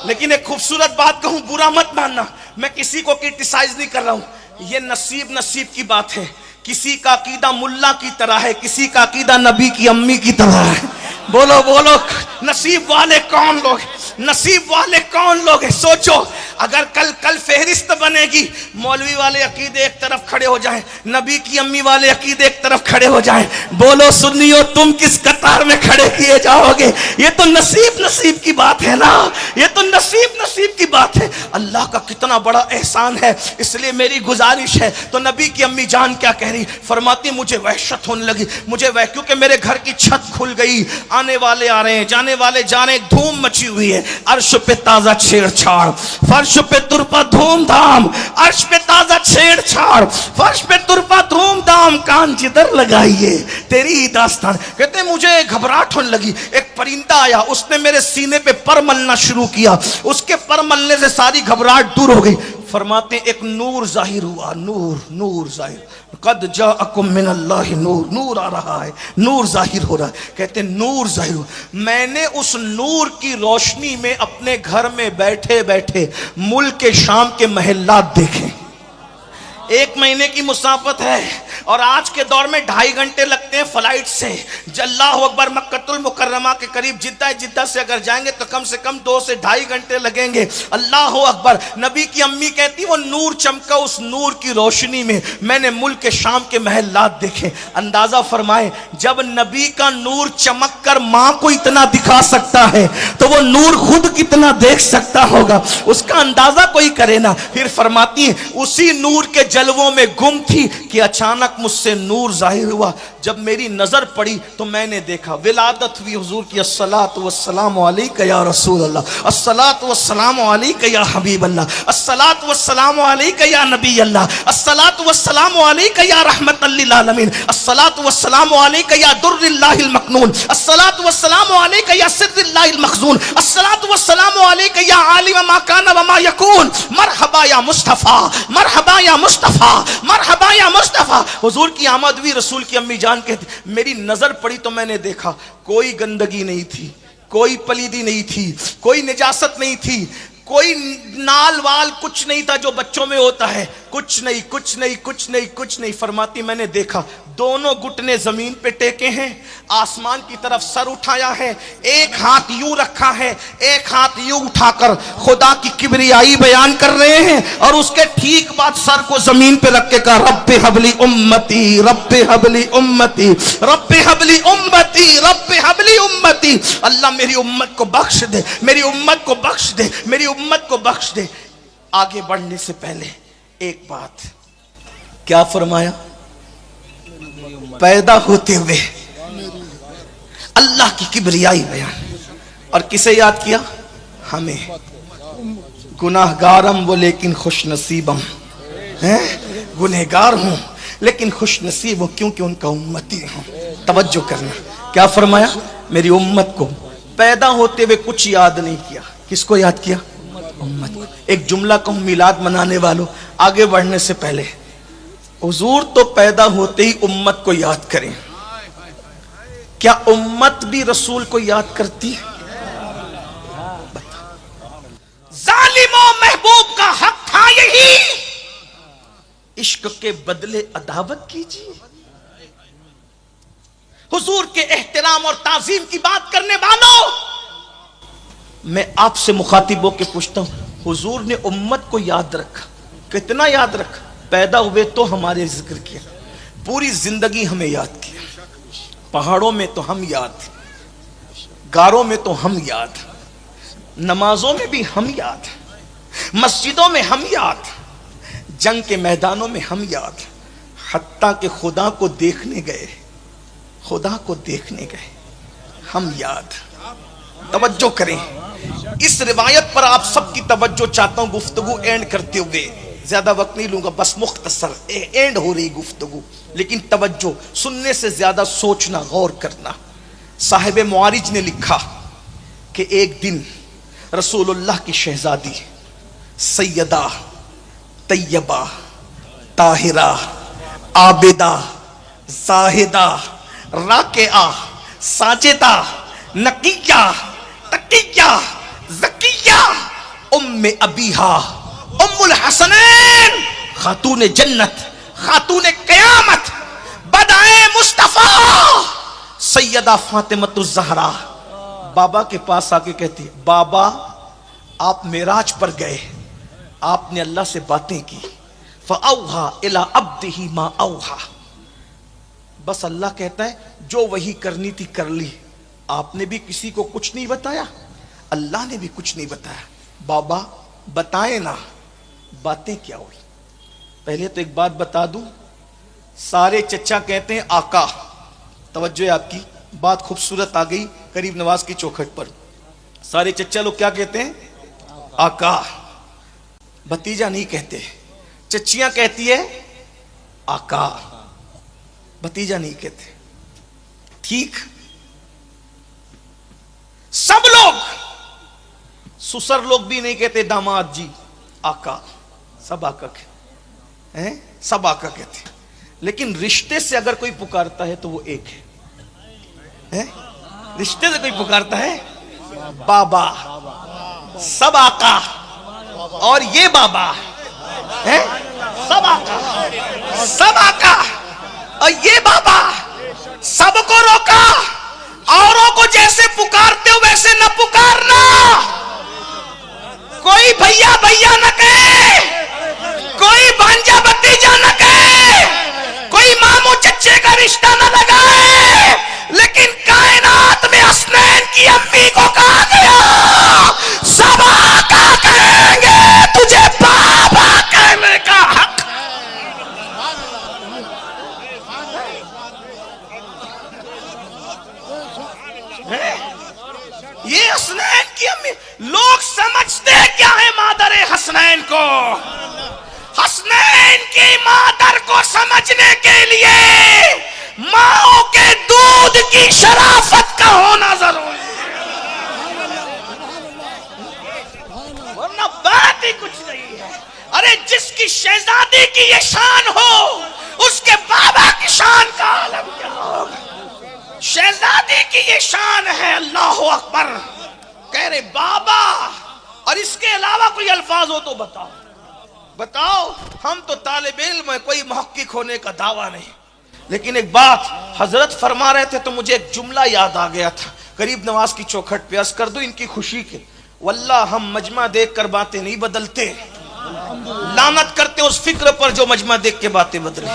लेकिन एक खूबसूरत बात कहूं, बुरा मत मानना, मैं किसी को क्रिटिसाइज नहीं कर रहा हूं। ये नसीब की बात है। किसी का अकीदा मुल्ला की तरह है, किसी का अकीदा नबी की अम्मी की तरह है। बोलो बोलो, नसीब वाले कौन लोग, नसीब वाले कौन लोग हैं? सोचो, अगर कल फहरिस्त बनेगी, मौलवी वाले अकीदे एक तरफ खड़े हो जाएं, नबी की अम्मी वाले अकीदे एक तरफ खड़े हो जाएं, बोलो सुन्नियों, तुम किस कतार में खड़े किए जाओगे? ये तो नसीब की बात है ना। ये तो नसीब नसीब की बात है। अल्लाह का कितना बड़ा एहसान है। इसलिए मेरी गुजारिश है। तो नबी की अम्मी जान क्या कह रही, फरमाती मुझे वहशत होने लगी, मुझे वह, क्योंकि मेरे घर की छत खुल गई, आने वाले आ रहे हैं, जाने वाले जा रहे हैं, धूम मची हुई है। अर्श पे ताजा छेड़छाड़, फर्श पे तुरपा धूमधाम, अर्श पे ताजा छेड़छाड़, फर्श पे तुरपा धूमधाम, कान जिधर लगाइए तेरी ही दास्तान। कहते मुझे घबराहट होने लगी। एक परिंदा आया, उसने मेरे सीने पे पर मलना शुरू किया, उसके पर मलने से सारी घबराहट दूर हो गई। फरमाते एक नूर जाहिर हुआ, नूर नूर जाहिर, कद जाअकुम मिनल्लाहि नूर, नूर आ रहा है, नूर जाहिर हो रहा है। कहते नूर जाहिर हुआ। मैंने उस नूर की रोशनी में अपने घर में बैठे बैठे मुल्क शाम के महल्लात देखे। 1 महीने की मुसाफत है और आज के दौर में 2.5 घंटे लगते हैं फ्लाइट से। अल्लाहु अकबर, मक्कतुल मुकर्रमा के करीब जिद्दा, जिद्दा से अगर जाएंगे तो कम से कम 2 से 2.5 घंटे लगेंगे। अल्लाहु अकबर। नबी की अम्मी कहती वो नूर चमका, उस नूर की रोशनी में मैंने मुल्क के शाम के महल्लात देखे। अंदाजा फरमाए, जब नबी का नूर चमक कर मां को इतना दिखा सकता है तो वो नूर खुद कितना देख सकता होगा, उसका अंदाजा कोई करे ना। फिर फरमाती है उसी नूर के जलवों में गुम थी कि अचानक मुझसे नूर जाहिर हुआ। जब मेरी नजर पड़ी तो मैंने देखा, विलादत हुई हुजूर की, अस्सलातु वस्सलामु अलैका या रसूल अल्लाह, अस्सलातु वस्सलामु अलैका या हबीब अल्लाह, अस्सलातु वस्सलामु अलैका या नबी अल्लाह, अस्सलातु वस्सलामु अलैका या रहमतल लिल आलमीन, अस्सलातु वस्सलामु अलैका या दुर्रिल्लाहिल मकनून, अस्सलातु वस्सलामु अलैका या सिर्रिल्लाहिल मखजून, अस्सलातु वस्सलामु अलैका या आलिम मा काना व मा यकून, मरहबा या मुस्तफा, मरहबा या मुस्तफा, मरहबा या मुस्तफा। हुजूर की आमद हुई। रसूल की अम्मी जान कहती मेरी नजर पड़ी तो मैंने देखा कोई गंदगी नहीं थी, कोई पलीदी नहीं थी, कोई निजासत नहीं थी, कोई नाल वाल कुछ नहीं था जो बच्चों में होता है, कुछ नहीं कुछ नहीं कुछ नहीं कुछ नहीं। फरमाती मैंने देखा दोनों घुटने जमीन पे टेके हैं, आसमान की तरफ सर उठाया है, एक हाथ यूं रखा है, एक हाथ यूं उठाकर खुदा की किबरियाई बयान कर रहे हैं, और उसके ठीक बाद सर को जमीन पे रख के कहा रब्बे हबली उम्मती, रब्बे हबली उम्मती, रब्बे हबली उम्मती, रब्बे हबली उम्मती। अल्लाह मेरी उम्मत को बख्श दे, मेरी उम्मत को बख्श दे, मेरी उम्मत को बख्श दे। आगे बढ़ने से पहले एक बात, क्या फरमाया? पैदा होते हुए अल्लाह की किबरियाई बयान। और किसे याद किया? हमें। गुनाहगारम वो लेकिन खुश नसीबम, गुनहगार हूं लेकिन खुश नसीब हूं क्योंकि उनका उम्मती हूं। तवज्जो करना, क्या फरमाया? मेरी उम्मत को पैदा होते हुए कुछ याद नहीं किया। किसको याद किया? उम्मत को। एक जुमला कहूं मिलाद मनाने वालों, आगे बढ़ने से पहले हुजूर तो पैदा होते ही उम्मत को याद करें, क्या उम्मत भी रसूल को याद करती है? जालिमों महबूब का हक था यही, इश्क के बदले अदावत कीजिए। हुजूर के एहतराम और ताजीम की बात करने वालों, मैं आपसे मुखातिब होकर पूछता हूं, हुजूर ने उम्मत को याद रखा, कितना याद रखा? पैदा हुए तो हमारे जिक्र किया, पूरी जिंदगी हमें याद किया, पहाड़ों में तो हम याद, गारों में तो हम याद, नमाजों में भी हम याद, मस्जिदों में हम याद, जंग के मैदानों में हम याद, हत्ता के खुदा को देखने गए, खुदा को देखने गए हम याद। तवज्जो करें, इस रिवायत पर आप सबकी तवज्जो चाहता हूं गुफ्तगू एंड करते हुए, ज्यादा वक्त नहीं लूंगा, बस मुख्तसर एंड हो रही गुफ्तगू, लेकिन तवज्जो, सुनने से ज्यादा सोचना, गौर करना। साहिब मुआरिज ने लिखा कि एक दिन रसूलुल्लाह की शहजादी सैयदा तैयबा ताहिरा आबिदा जाहिदा राकिया साजिदा नकिया तकिया ज़किया उम्मे अबीहा उम्मुल हसनैन खातून जन्नत खातून क़यामत बदाए मुस्तफ़ा सैयदा फातिमतुज़ ज़हरा बाबा के पास आके कहती, बाबा आप मेराज पर गए, आपने अल्लाह से बातें की, फ़अौहा इला अब्दिही मा औहा, बस अल्लाह कहता है जो वही करनी थी कर ली, आपने भी किसी को कुछ नहीं बताया, अल्लाह ने भी कुछ नहीं बताया। बाबा बताए ना, बातें क्या हुई। पहले तो एक बात बता दूं, सारे चच्चा कहते हैं आका। तवज्जो है आपकी, बात खूबसूरत आ गई गरीब नवाज की चौखट पर। सारे चच्चा लोग क्या कहते हैं? आका। भतीजा नहीं कहते, चच्चियां कहती है आका, भतीजा नहीं कहते। ठीक, सब लोग, सुसर लोग भी नहीं कहते दामाद जी आका, सब आका कहते हैं, सब आका कहते हैं। लेकिन रिश्ते से अगर कोई पुकारता है तो वो एक है? रिश्ते से कोई पुकारता है बाबा, सब आका, और ये बाबा है, सब आका, सब आका, और ये बाबा। सबको रोका, औरों को जैसे पुकारते हो वैसे न पुकारना। कोई भैया भैया न कहे, कोई भांजा भतीजा न कहे, कोई मामू चच्चे का रिश्ता न लगाए। लेकिन कायनात में हसनैन की अम्मी को कहा गया सब आका कहेंगे, तुझे बाबा कहने का हक। ये हसनैन की अम्मी, लोग समझते क्या है मादर हसनैन को? हसनैन की मादर को समझने के लिए माओ के दूध की शराफत का होना जरूरी है, वरना बात ही कुछ नहीं है। अरे जिसकी शहजादी की ये शान हो, उसके बाबा की शान का आलम क्या होगा? शहजादी की ये शान है, अल्लाह अकबर। कह रहे बाबा, और इसके अलावा कोई अल्फाज हो तो बताओ, बताओ। हम तो तालिब इल्म है, कोई मुहक्किक होने का दावा नहीं। लेकिन एक बात हजरत फरमा रहे थे तो मुझे एक जुमला याद आ गया था गरीब नवाज की चौखट पे। अर्ज कर दो इनकी खुशी के, वल्लाह हम मजमा देख कर बातें नहीं बदलते, लानत करते उस फिक्र पर जो मजमा देख के बातें बदले।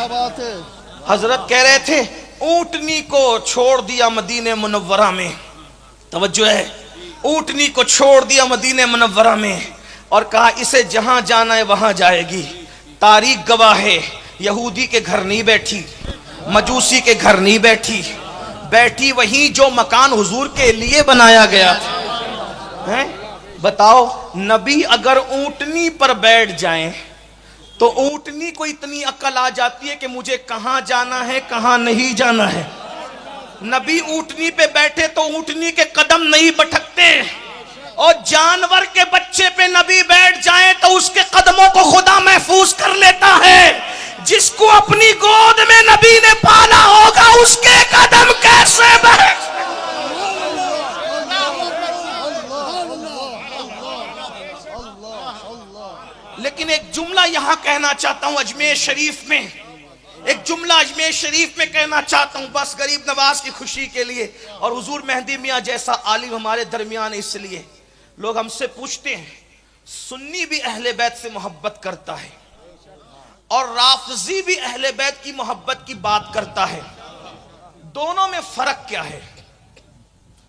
हजरत कह रहे थे ऊंटनी को छोड़ दिया मदीने मुनव्वरा में, तवज्जो है, ऊंटनी को छोड़ दिया मदीने मुनव्वरा में, और कहा इसे जहां जाना है वहां जाएगी। तारीख गवाह है, यहूदी के घर नहीं बैठी, मजूसी के घर नहीं बैठी, बैठी वहीं जो मकान हुजूर के लिए बनाया गया था। हैं? बताओ, नबी अगर ऊंटनी पर बैठ जाएं तो ऊंटनी को इतनी अक्ल आ जाती है कि मुझे कहां जाना है कहां नहीं जाना है। नबी ऊंटनी पे बैठे तो ऊंटनी के कदम नहीं भटकते, और जानवर के बच्चे पे नबी बैठ जाए तो उसके कदमों को खुदा महफूज कर लेता है। जिसको अपनी गोद में नबी ने पाला होगा उसके कदम कैसे बहक। लेकिन एक जुमला यहां कहना चाहता हूं अजमेर शरीफ में, एक जुमला अजमेर शरीफ में कहना चाहता हूं, बस गरीब नवाज की खुशी के लिए। और हुजूर मेहंदी मियां जैसा आलिम हमारे दरमियान है, इसलिए लोग हमसे पूछते हैं सुन्नी भी अहले बैत से मोहब्बत करता है और राफजी भी अहले बैत की मोहब्बत की बात करता है, दोनों में फर्क क्या है?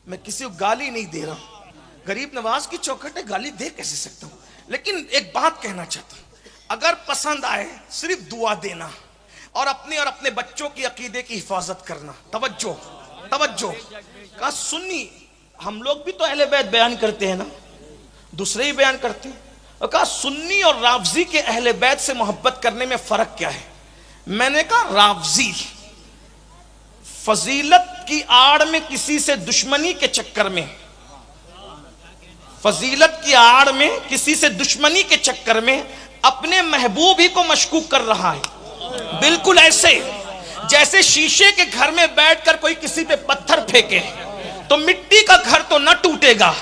मैं किसी को गाली नहीं दे रहा हूं, गरीब नवाज की चौखट है, गाली दे कैसे सकता हूं? लेकिन एक बात कहना चाहता हूं, अगर पसंद आए सिर्फ दुआ देना और अपने बच्चों की अकीदे की हिफाजत करना। तवज्जो तवज्जो। कहा सुन्नी, हम लोग भी तो अहले बैत बयान करते हैं ना, दूसरे ही बयान करते हैं। और कहा सुन्नी और राफजी के अहले बैत से मोहब्बत करने में फर्क क्या है? मैंने कहा राफजी फजीलत की आड़ में किसी से दुश्मनी के चक्कर में, फजीलत की आड़ में किसी से दुश्मनी के चक्कर में अपने महबूब ही को मशकूक कर रहा है। बिल्कुल ऐसे जैसे शीशे के घर में बैठकर कोई किसी पे पत्थर फेंके तो मिट्टी का घर तो न टूटेगा,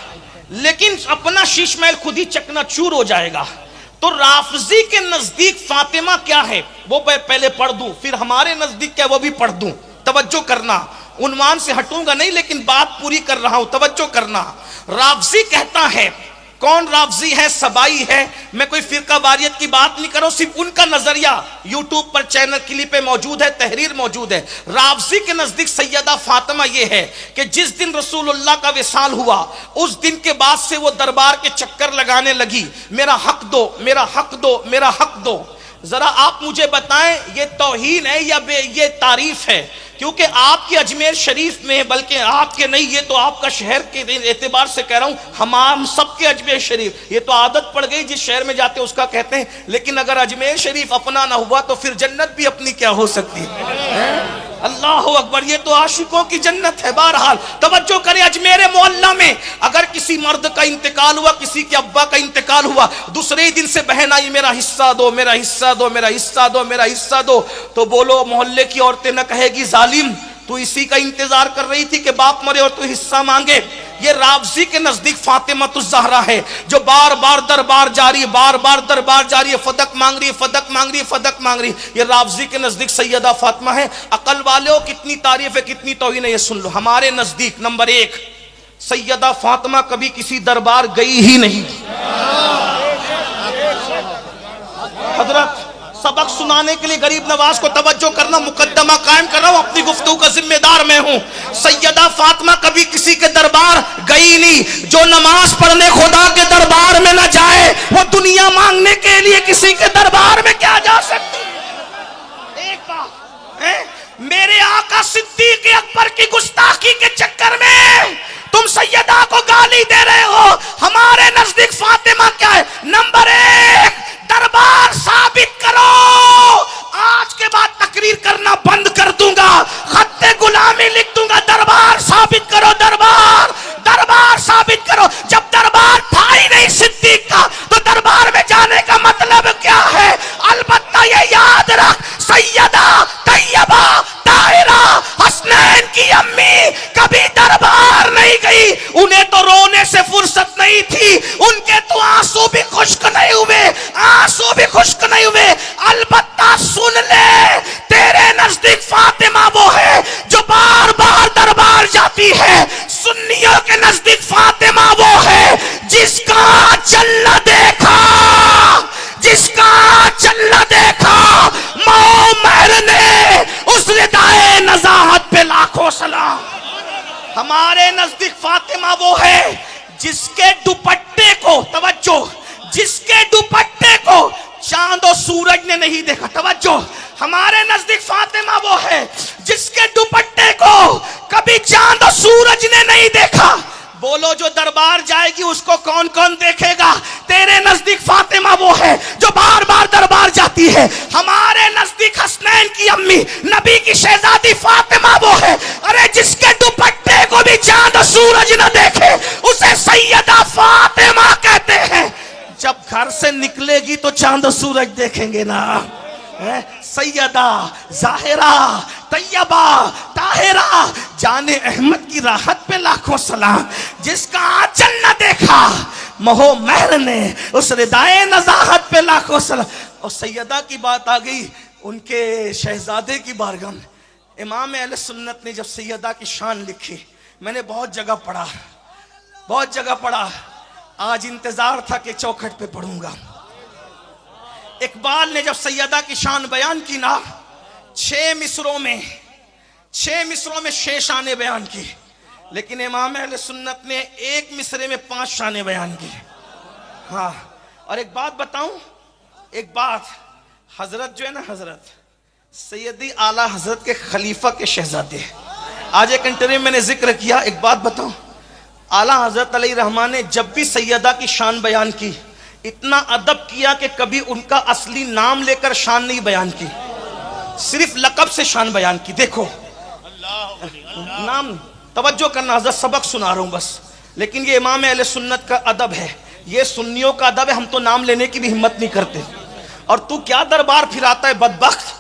लेकिन अपना शीश महल खुद ही चकनाचूर हो जाएगा। तो राफजी के नजदीक फातिमा क्या है वो पहले पढ़ दूं, फिर हमारे नजदीक क्या वो भी पढ़ दूं। तवज्जो करना, उन्वान से हटूंगा नहीं लेकिन बात पूरी कर रहा हूं, तवज्जो करना। राफजी कहता है कौन रावजी है, सबाई है। मैं कोई फिरका वारियत की बात नहीं कर रहा हूं, सिर्फ उनका नजरिया यूट्यूब पर चैनल क्लिप पे मौजूद है, तहरीर मौजूद है। रावजी के नजदीक सैयदा फातिमा यह है कि जिस दिन रसूलुल्लाह का विसाल हुआ उस दिन के बाद से वो दरबार के चक्कर लगाने लगी, मेरा हक दो, मेरा हक दो, मेरा हक दो। जरा आप मुझे बताएं ये तौहीन है या ये तारीफ है? क्योंकि आपके अजमेर शरीफ में, बल्कि आपके नहीं, ये तो आपका शहर के एतबार से कह रहा हूं, हम सबके अजमेर शरीफ, ये तो आदत पड़ गई, जिस शहर में जाते उसका कहते हैं। लेकिन अगर अजमेर शरीफ अपना ना हुआ तो फिर जन्नत भी अपनी क्या हो सकती है? अल्लाह अकबर, ये तो आशिकों की जन्नत है। बहरहाल तवज्जो करें, अजमेर मोहल्ला में अगर किसी मर्द का इंतकाल हुआ, किसी के अब्बा का इंतकाल हुआ, दूसरे ही दिन से बहन आई, मेरा हिस्सा दो, मेरा हिस्सा दो, मेरा हिस्सा दो, मेरा हिस्सा दो, तो बोलो मोहल्ले की औरतें न कहेगी जालिम तू इसी का इंतजार कर रही थी कि बाप मरे और तू हिस्सा मांगे। ये रावजी के नजदीक फातिमातुज़ ज़हरा है जो बार बार दरबार जारी, बार बार दरबार जारी है, फदक मांग रही है, फदक मांग रही है, फदक मांग रही है। ये रावजी के नजदीक सैयदा फातिमा है। अकल वाले हो, कितनी तारीफ है, कितनी तौहीन है, ये सुन लो। हमारे नजदीक नंबर एक, सैयदा फातिमा कभी किसी दरबार गई ही नहीं। हजरत सबक सुनाने के लिए गरीब नवाज को तवज्जो करना, मुकद्दमा कायम कर रहा हूं, अपनी गुफ्तगू का जिम्मेदार मैं हूं। सैयदा फातिमा कभी किसी के दरबार गई नहीं। जो नमाज पढ़ने खुदा के दरबार में ना जाए वो दुनिया मांगने के लिए किसी के दरबार में क्या जा सकती? एक बात है, मेरे आका सिद्दीक अकबर की गुस्ताखी के चक्कर में तुम सैयदा को गाली दे रहे हो। हमारे नजदीक फातिमा क्या है? नंबर एक, दरबार साबित करो। आज के बाद तकरीर करना बंद कर दूंगा, खत्ते गुलामी लिख दूंगा। दरबार साबित करो, दरबार, दरबार साबित करो। जब दरबार था ही नहीं सिद्दीक का तो दरबार में जाने का मतलब क्या है? अलबत्ता ये याद रख, सैयदा तैयबा ताहिरा हसनैन की अम्मी कभी दरबार नहीं गई। उन्हें तो रोने से फुर्सत नहीं थी, उनके तो आंसू भी खुश्क नहीं हुए, आंसू भी खुश्क नहीं हुए। अलबत्ता सुन ले, तेरे नजदीक फातिमा वो है जो बार बार दरबार जाती है। सुन्नियों के नजदीक फातिमा वो है जिसका चलना देखा, जिसका चलना देखा मोहम्मद ने, उसने दाए नजाहत पे लाखों सलाम। हमारे नजदीक फातिमा वो है जिसके दुपट्टे को, तवज्जो, जिसके दुपट्टे को चांद और सूरज ने नहीं देखा। तवज्जो, हमारे नजदीक फातिमा वो है जिसके दुपट्टे को कभी चांद और सूरज ने नहीं देखा। बोलो जो दरबार जाएगी उसको कौन कौन देखेगा? तेरे नजदीक फातिमा वो है जो बार बार दरबार जाती है। हमारे नजदीक हसनैन की अम्मी, नबी की शहजादी फातिमा वो है, अरे जिसके दुपट्टे को भी चांद और सूरज न देखे उसे सैयदा फातिमा कहते हैं। जब घर से निकलेगी तो चांद और सूरज देखेंगे ना। सैयदा ज़ाहिरा तैयबा ताहिरा जाने अहमद की राहत पे लाखों सलाम। जिसका आंचल न देखा महो महर ने, उस रिदाए नजाहत पे लाखों सलाम। और सैयदा की बात आ गई उनके शहजादे की बारगाह में। इमाम अहले सुन्नत ने जब सैयदा की शान लिखी, मैंने बहुत जगह पढ़ा, बहुत जगह पढ़ा। आज इंतजार था कि चौखट पे पढ़ूंगा। इकबाल ने जब सैयदा की शान बयान की ना, 6 मिसरों में 6 शानें बयान की, लेकिन इमाम अहले सुन्नत ने एक मिसरे में 5 शानें बयान की। हाँ, और एक बात बताऊं, एक बात, हजरत जो है ना, हजरत सैयदी आला हजरत के खलीफा के शहजादे, आज एक इंटरव्यू मैंने जिक्र किया। एक बात बताऊं, आला हजरत अलैहि रहमान ने जब भी सैयदा की शान बयान की, इतना अदब किया कि कभी उनका असली नाम लेकर शान नहीं बयान की, सिर्फ लकब से शान बयान की। देखो नाम, तवज्जो करना, हजरत सबक सुना रहा हूं बस, लेकिन ये इमाम अहले सुन्नत का अदब है, ये सुन्नियों का अदब है। हम तो नाम लेने की भी हिम्मत नहीं करते। और तू क्या दरबार फिराता है बदबख्त,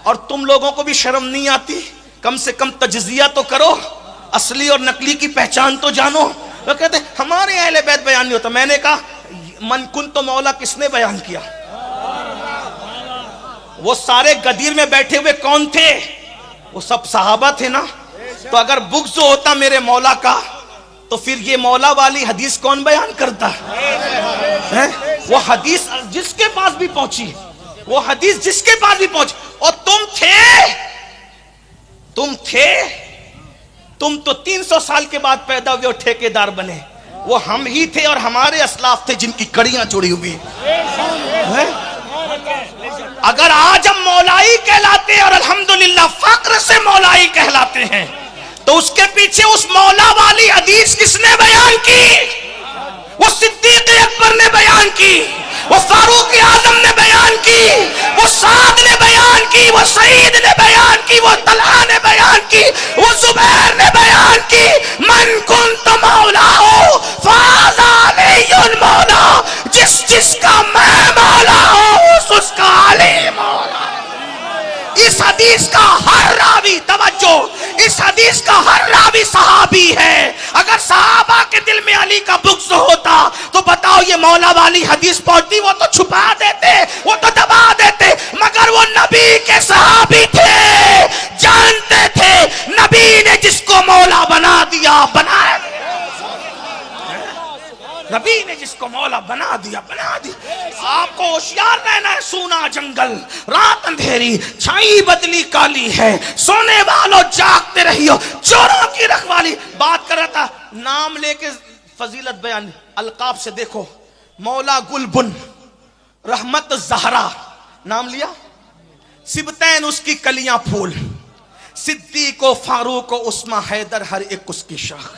और तुम लोगों को भी शर्म नहीं आती? कम से कम तजजिया तो करो, असली और नकली की पहचान तो जानो। वो कहते हमारे अहले बैत बयान नहीं होता। मैंने कहा मन कुन तो मौला किसने बयान किया? वो सारे गदीर में बैठे हुए कौन थे? वो सब सहाबा थे ना। तो अगर बुग़्ज़ होता मेरे मौला का तो फिर ये मौला वाली हदीस कौन बयान करता है? वो हदीस जिसके पास भी पहुंची, वो हदीस जिसके पास भी पहुंची। और तुम तो 300 साल के बाद पैदा हुए और ठेकेदार बने। वो हम ही थे और हमारे असलाफ थे जिनकी कड़ियां जुड़ी हुई है। अगर आज हम मौलाई कहलाते हैं और अल्हम्दुलिल्लाह फक्र से मौलाई कहलाते हैं, तो उसके पीछे उस मौला वाली हदीस किसने बयान की? वो सिद्दीक अकबर ने बयान की, वो फारूक आजम ने बयान की, वो साद ने बयान की, वो सईद ने बयान की, वो तलहा ने बयान की, वो जुबैर ने बयान की। मन कुंत मौला हो फाज़ा अलीयुल मौला, जिसका मैं मौला हूं उसका अली मौला। इस हदीस का हर रावी, तवज्जो, इस हदीस का हर रावी सहाबी है। अगर सहाबा के दिल में अली का बुग़्ज़ होता तो बताओ ये मौला वाली हदीस पहुंचती? वो तो छुपा देते, वो तो दबा देते, मगर वो नबी के सहाबी थे, जानते थे नबी ने जिसको मौला बना दिया, बनाया। नबी ने जिसको मौला बना दिया, बना दिया। आपको होशियार रहना है। सूना जंगल, रात अंधेरी, छाई बदली काली है, सोने वालों जागते रहियो, चोरों की रखवाली। बात कर रहा था, नाम लेके फजीलत बयान, अलकाब से देखो, मौला गुलबुन, रहमत ज़हरा, नाम लिया, सिबतैन उसकी कलियां फूल, सिद्दीक फारूक उस्मा हैदर हर एक उसकी शाख।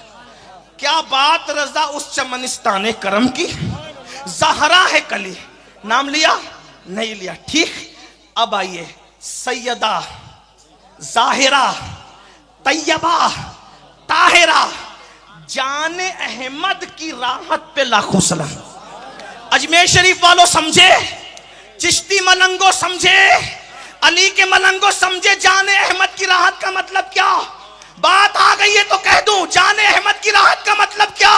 क्या बात रजा उस चमनिस्ताने करम की, ज़हरा है कली, नाम लिया नहीं लिया, ठीक। अब आइए, सैयदा, ज़ाहिरा, तैयबा, ताहिरा, जाने अहमद की राहत पे लाखों सलाम। अजमेर शरीफ वालों समझे, चिश्ती मलंगो समझे, अली के मलंगो समझे, जाने अहमद की राहत का मतलब क्या? बात आ गई है तो कह दूं, जाने अहमद की राहत का मतलब क्या?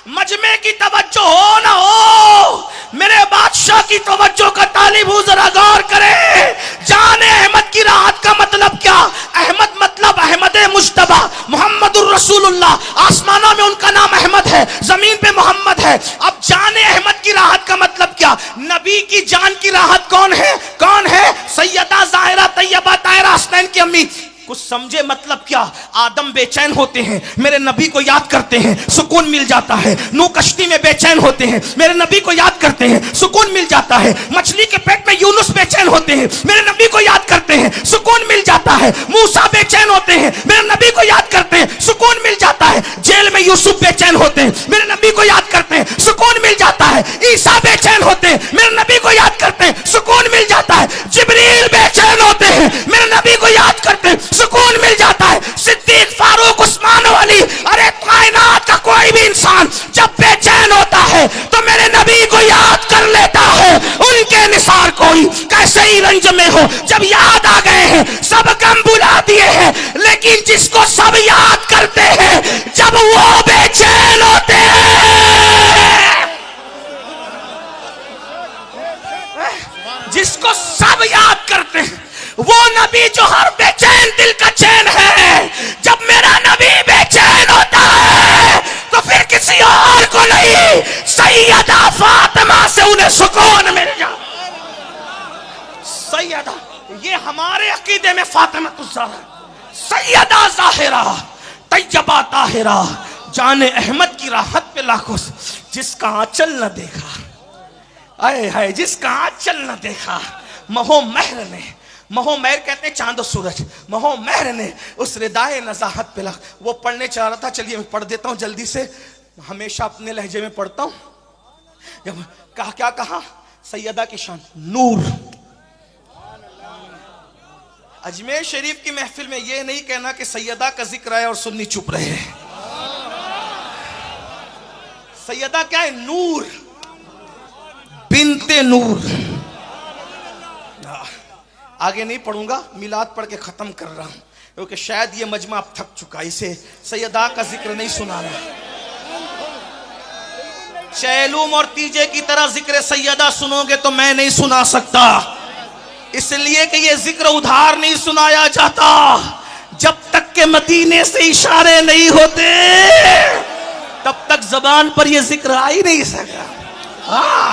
मजमे की तवज्जो हो ना हो, मेरे बादशाह की तवज्जो का तालिब हूं, जरा गौर करें। जाने अहमद की राहत का मतलब क्या? अहमद मतलब अहमद मुज्तबा मोहम्मदुर रसूलुल्लाह। आसमानों में उनका नाम अहमद है, जमीन पे मोहम्मद है। अब जाने अहमद की राहत का मतलब क्या? नबी की जान की राहत कौन है? कौन है? सैयदा, ज़ाहिरा, तैयबा, ताहिरा, हसनैन की अम्मी। कुछ समझे मतलब क्या? आदम बेचैन होते हैं, मेरे नबी को याद करते हैं, सुकून मिल जाता है। नूह कश्ती में बेचैन होते हैं, मेरे नबी को याद करते हैं, सुकून मिल जाता है। मछली के पेट में यूनुस बेचैन होते हैं, मेरे नबी को याद करते हैं, सुकून मिल जाता है। मूसा बेचैन होते हैं, मेरे नबी को याद करते हैं, सुकून मिल जाता है। जेल में यूसुफ बेचैन होते हैं, मेरे नबी को याद करते हैं, सुकून मिल जाता है। ईसा बेचैन होते हैं, मेरे नबी को याद करते हैं, सुकून मिल जाता है। जिब्रील बेचैन होते हैं, मेरे नबी को याद करते हैं, सुकून मिल जाता है। सिद्दीक, फारूक, उस्मान वाली, अरे कायनात का कोई भी इंसान जब बेचैन होता है तो मेरे नबी को याद कर लेता है। उनके निसार कोई कैसे ही रंज में हो, जब याद आ गए हैं सब गम बुला दिए हैं, लेकिन जिसको सब याद करते हैं जब वो बेचैन होते हैं, जिसको सब याद करते हैं वो नबी जो हर बेचैन दिल का चैन है। जब मेरा नबी बेचैन होता है तो फिर किसी और को नहीं, सैयदा फातिमा से उन्हें सुकून मिल जाता। सैयदा, ये हमारे अकीदे में फातिमा तुज़्ज़हरा, सैयदा, ज़ाहिरा, तैयबा, ताहिरा, जाने अहमद की राहत पे लाखों। जिसका आंचल न देखा, आए हाय, जिसका आंचल न देखा, महो महर ने, महो महर कहते हैं चांद और सूरज, महो महर ने उस रिदाए नज़ाहत पे लख। वो पढ़ने चाह रहा था, चलिए मैं पढ़ देता हूँ जल्दी से, हमेशा अपने लहजे में पढ़ता हूँ। जब कहा, क्या कहा? सैयदा की शान नूर। अजमेर शरीफ की महफिल में ये नहीं कहना कि सैयदा का जिक्र है और सुन्नी चुप रहे। सैयदा क्या है? नूर, बिनते नूर। आगे नहीं पढ़ूंगा, मिलाद पढ़ के खत्म कर रहा हूं, क्योंकि शायद ये मजमा अब थक चुका, इसे सैयदा का जिक्र नहीं सुना रहा। चैलूम और तीजे की तरह जिक्र सैयदा सुनोगे तो मैं नहीं सुना सकता, इसलिए कि ये जिक्र उधार नहीं सुनाया जाता जब तक के मदीने से इशारे नहीं होते। तब तक जबान पर यह जिक्र आ ही नहीं सका। हाँ,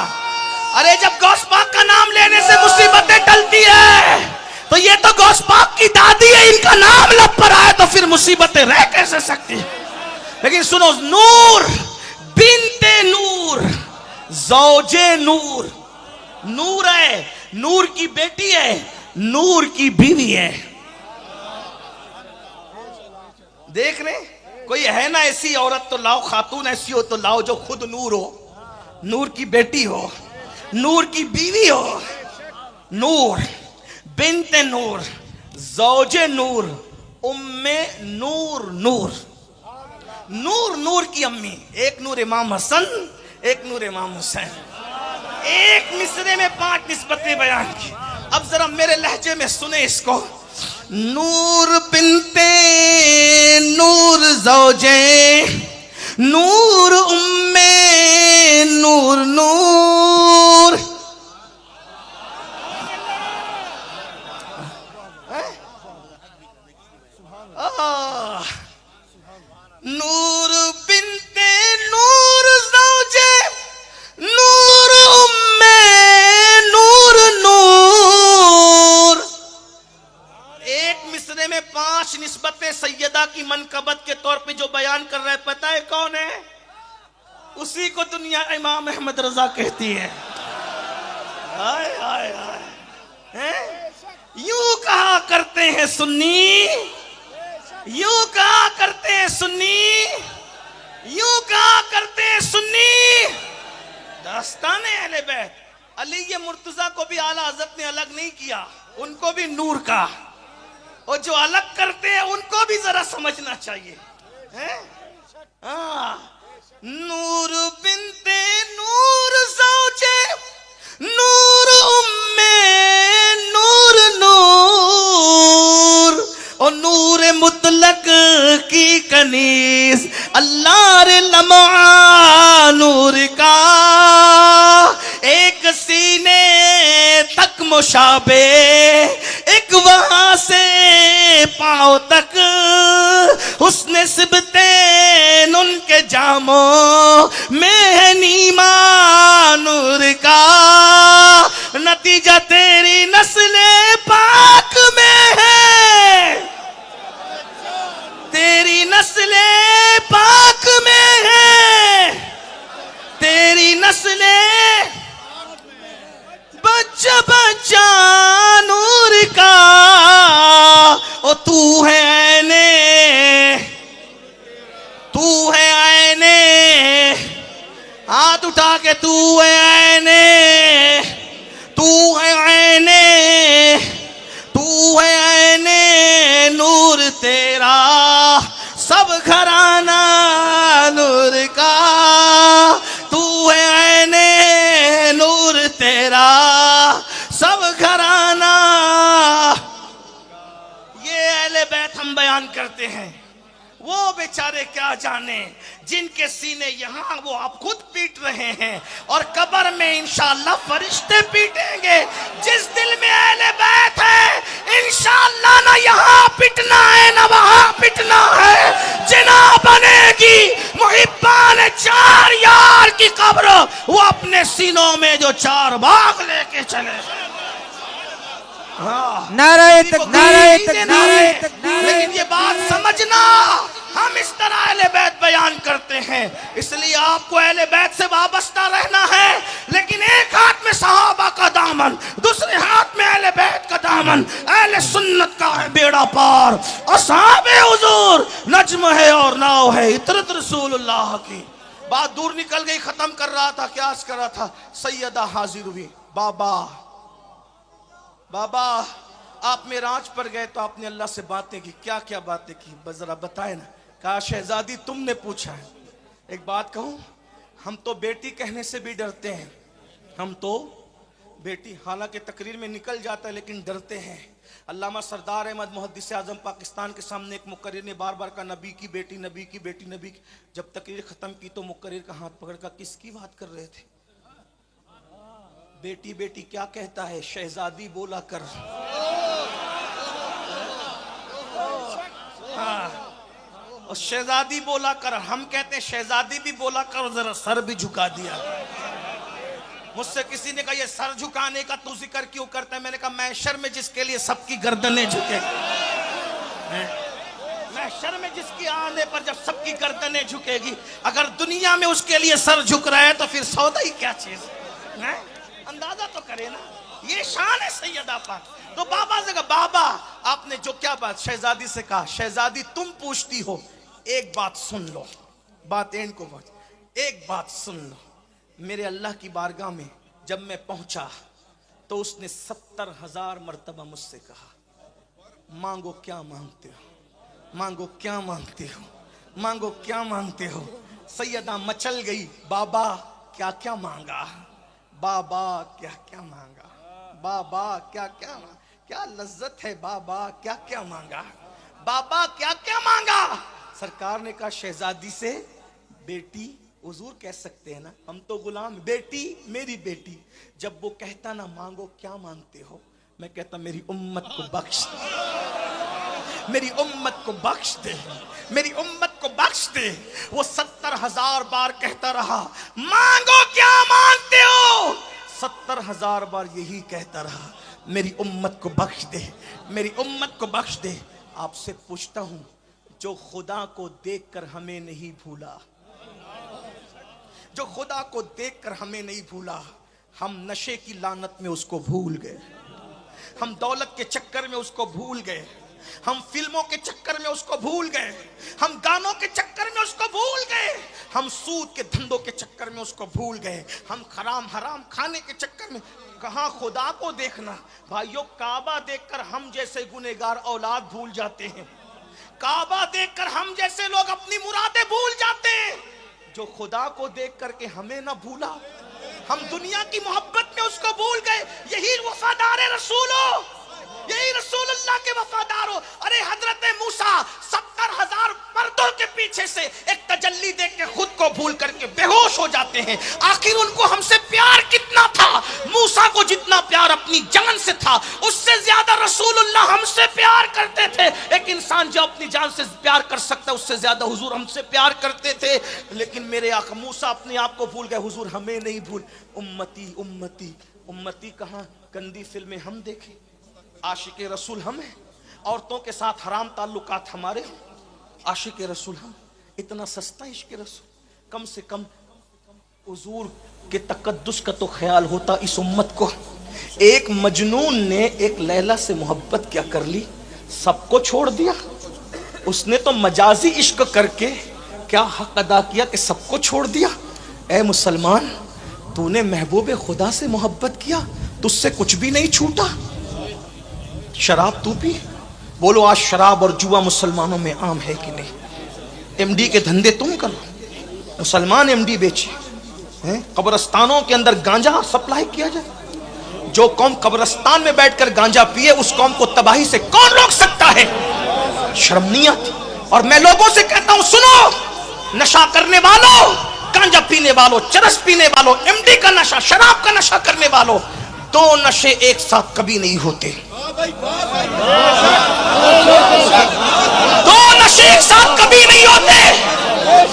अरे जब गौस पाक का नाम लेने से मुसीबतें टलती है तो ये तो गौस पाक की दादी है, इनका नाम लब पर आए तो फिर मुसीबतें रह कैसे सकती। लेकिन सुनो, नूर बिनते नूर ज़ौजे नूर, नूर है, नूर की बेटी है, नूर की बीवी है। देख रहे कोई है ना ऐसी औरत तो लाओ, खातून ऐसी हो तो लाओ जो खुद नूर हो, नूर की बेटी हो, नूर की बीवी हो। नूर बिनते नूर ज़ौजे नूर उम्मे नूर नूर, नूर नूर की अम्मी। एक नूर इमाम हसन, एक नूर इमाम हुसैन। एक मिसरे में 5 निस्बतें बयान की। अब जरा मेरे लहजे में सुने इसको। नूर बिनते नूर ज़ौजे नूर उम्मे नूर नूर। नूर बिनते नूर ज़ौजे नूर उम्मे नूर नूर। एक मिसरे में 5 निस्बतें सैयदा की मनकबत के तौर पे जो बयान कर रहा है, पता है कौन है? उसी को दुनिया इमाम अहमद रजा कहती है। हाय हाय हाय, यूं कहा करते हैं सुन्नी, यूं कहा करते हैं सुन्नी, यूं कहा करते हैं सुन्नी। दास्तान अहले बैत, अली ये मुर्तजा को भी आला हज़रत ने अलग नहीं किया, उनको भी नूर का। और जो अलग करते हैं उनको भी जरा समझना चाहिए, हैं? नूर बिनते नूर ज़ौजे नूर उम्मे नूर नूर। और नूर मुतलक की कनीज अल्लाह रे लम्हा नूर का, एक सीने तक मुशाबे, एक वहां से पांव तक हुस्न सिबतेन उनके जामों में है नीमा नूर का। नतीजा तेरी नस्ले पाक में है, तेरी नस्ले पाक में है, तेरी नस्ले बच्चा बच्चा नूर का। ओ तू है आईने, तू है आईने, हाथ उठा के तू है आईने, तू है आईने, तू है आईने नूर तेरा सब घराना नूर का। तू है आईने नूर तेरा सब घराना। ये अहले बैत हम बयान करते हैं, वो बेचारे क्या जाने जिनके सीने यहाँ वो आप खुद पीट रहे हैं और कब्र में इंशाअल्लाह फरिश्ते पीटेंगे। जिस दिल में अहले बैत है इंशाअल्लाह ना यहाँ पिटना है ना वहाँ पिटना है। जिना बनेगी मुहिब्बान 4 यार की कब्र, वो अपने सीनों में जो 4 बाग लेके चले। नारे तकबीर, नारे तकबीर। लेकिन ये बात समझना, हम इस तरह अहले बैत बयान करते हैं, इसलिए आपको अहले बैत से वाबस्ता रहना है। लेकिन एक हाथ में सहाबा का दामन, दूसरे हाथ में अहले बैत का दामन, अहले सुन्नत का है बेड़ा पार। असहाबे हुजूर नज्म है और नाव है इतरत रसूलुल्लाह की। बात दूर निकल गई, खत्म कर रहा था, क्या कर रहा था। सैयदा हाजिर हुई, बाबा बाबा आप मेराज पर गए तो आपने अल्लाह से बातें की, क्या क्या बातें की बस जरा बताए ना। कहा शहजादी तुमने पूछा है, एक बात कहूं, हम तो बेटी कहने से भी डरते हैं, हम तो बेटी हालांकि तकरीर में निकल जाता है लेकिन डरते हैं। अल्लामा सरदार अहमद मुहद्दिस आजम पाकिस्तान के सामने एक मुकर्रिर ने बार बार कहा नबी की बेटी, नबी की बेटी, नबी की। जब तकरीर खत्म की तो मुकर्रिर का हाथ पकड़ कर किसकी बात कर रहे थे? बेटी बेटी क्या कहता है, शहजादी बोला कर। हाँ और शहजादी बोला कर, हम कहते हैं शहजादी भी बोला कर, जरा सर भी झुका दिया। मुझसे किसी ने कहा ये सर झुकाने का तू जिक्र क्यों करता है? मैंने कहा महशर में जिसके लिए सबकी गर्दनें झुके, महशर में जिसकी आने पर जब सबकी गर्दनें झुकेगी, अगर दुनिया में उसके लिए सर झुक रहा है तो फिर सौदा ही क्या चीज है? अंदाजा तो करे ना, ये शान है सैयदा पाक। तो बाबा से कहा, बाबा आपने जो क्या बात शहजादी से कहा, शहजादी तुम पूछती हो, एक बात सुन लो, बात एंड को बात, एक बात सुन लो। मेरे अल्लाह की बारगाह में जब मैं पहुंचा तो उसने 70,000 मर्तबा मुझसे कहा, मांगो क्या मांगते हो, मांगो क्या मांगते हो, मांगो क्या मांगते हो। सैयदा मचल गई, बाबा क्या क्या मांगा, बाबा क्या क्या मांगा, बाबा क्या क्या मांगा, क्या लज्जत है बाबा क्या क्या मांगा, बाबा क्या क्या मांगा। सरकार ने कहा शहजादी से, बेटी हुजूर कह सकते हैं ना, हम तो गुलाम, बेटी मेरी बेटी। जब वो कहता ना मांगो क्या मांगते हो, मैं कहता मेरी उम्मत को बख्श दे, मेरी उम्मत को बख्श दे, मेरी उम्मत को बख्श दे। वो 70,000 बार कहता रहा, मांगो क्या मांगते हो, 70,000 बार यही कहता रहा, मेरी उम्मत को बख्श दे, मेरी उम्मत को बख्श दे। आपसे पूछता हूं, जो खुदा को देखकर हमें नहीं भूला, जो खुदा को देखकर हमें नहीं भूला, हम नशे की लानत में उसको भूल गए, हम दौलत के चक्कर में उसको भूल गए, हम फिल्मों के चक्कर में उसको भूल गए, हम गानों के चक्कर में उसको भूल गए, हम सूद के धंधों के चक्कर में उसको भूल गए, हम हराम हराम खाने के चक्कर में। कहां खुदा को देखना भाइयों, काबा देखकर हम जैसे गुनहगार औलाद भूल जाते हैं, काबा देखकर हम जैसे लोग अपनी मुरादें भूल जाते हैं। जो खुदा को देख करके हमें ना भूला, हम दुनिया की मोहब्बत में उसको भूल गए। यही वफादार रसूल हो, यही रसूलुल्लाह के वफादार हो। अरे हजरत मूसा 70,000 मर्दों के पीछे से एक तजल्ली देख के खुद को भूल करके बेहोश हो जाते हैं। आखिर उनको हमसे प्यार कितना था? मूसा को जितना प्यार अपनी जान से था, उससे ज्यादा रसूलुल्लाह हमसे प्यार करते थे। एक इंसान जो अपनी जान से प्यार कर सकता है, उससे ज्यादा हुजूर हमसे प्यार करते थे। लेकिन मेरे आका मूसा अपने आप को भूल गए, हुजूर हमें नहीं भूल। उम्मती उम्मती उम्मती कहाँ? गंदी फिल्में हम देखें, आशिक रसूल हम हैं, औरतों के साथ हराम ताल्लुकात हमारे हों, आशिक रसूल हम। इतना सस्ता इश्क रसूल, कम से कम हुजूर के तकद्दुस का तो ख्याल होता इस उम्मत को। एक मजनून ने एक लैला से मोहब्बत क्या कर ली, सबको छोड़ दिया। उसने तो मजाजी इश्क करके क्या हक अदा किया कि सबको छोड़ दिया। ए मुसलमान, तूने महबूब खुदा से मोहब्बत किया, तुझसे कुछ भी नहीं छूटा। शराब तू पी, बोलो आज शराब और जुआ मुसलमानों में आम है कि नहीं? एमडी के धंधे तुम करो, मुसलमान एमडी बेचे हैं। कब्रिस्तानों के अंदर गांजा सप्लाई किया जाए। जो कौम कब्रिस्तान में बैठकर गांजा पिए, उस कौम को तबाही से कौन रोक सकता है? शर्म नहीं आती? और मैं लोगों से कहता हूं, सुनो, नशा करने वालों, गांजा पीने वालों, चरस पीने वालों, एमडी का नशा, शराब का नशा करने वालों, दो नशे एक साथ कभी नहीं होते। दो नशे एक साथ कभी नहीं होते।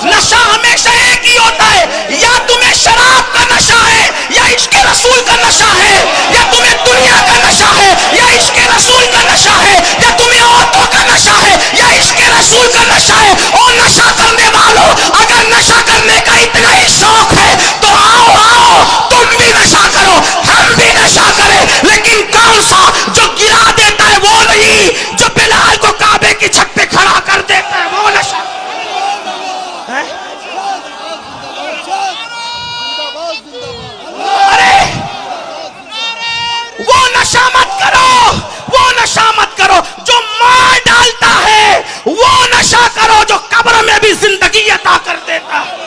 नशा हमेशा एक ही होता है, या तुम्हें शराब का नशा है, या इश्क रसूल का नशा है, या तुम्हें दुनिया का नशा है, या इश्क रसूल का नशा है, या तुम्हें औरतों का नशा है, या इश्क रसूल का नशा है। और नशा करने वालों, अगर नशा करने का इतना ही शौक है तो आओ आओ, तुम भी नशा करो, हम भी नशा करें। लेकिन कौन सा? जो गिरा देता है वो नहीं, जो बिलाल को काबे की छत पे खड़ा कर देता है वो नशा है। अरे वो नशा मत करो, वो नशा मत करो जो मार डालता है, वो नशा करो जो कब्र में भी जिंदगी अता कर देता है।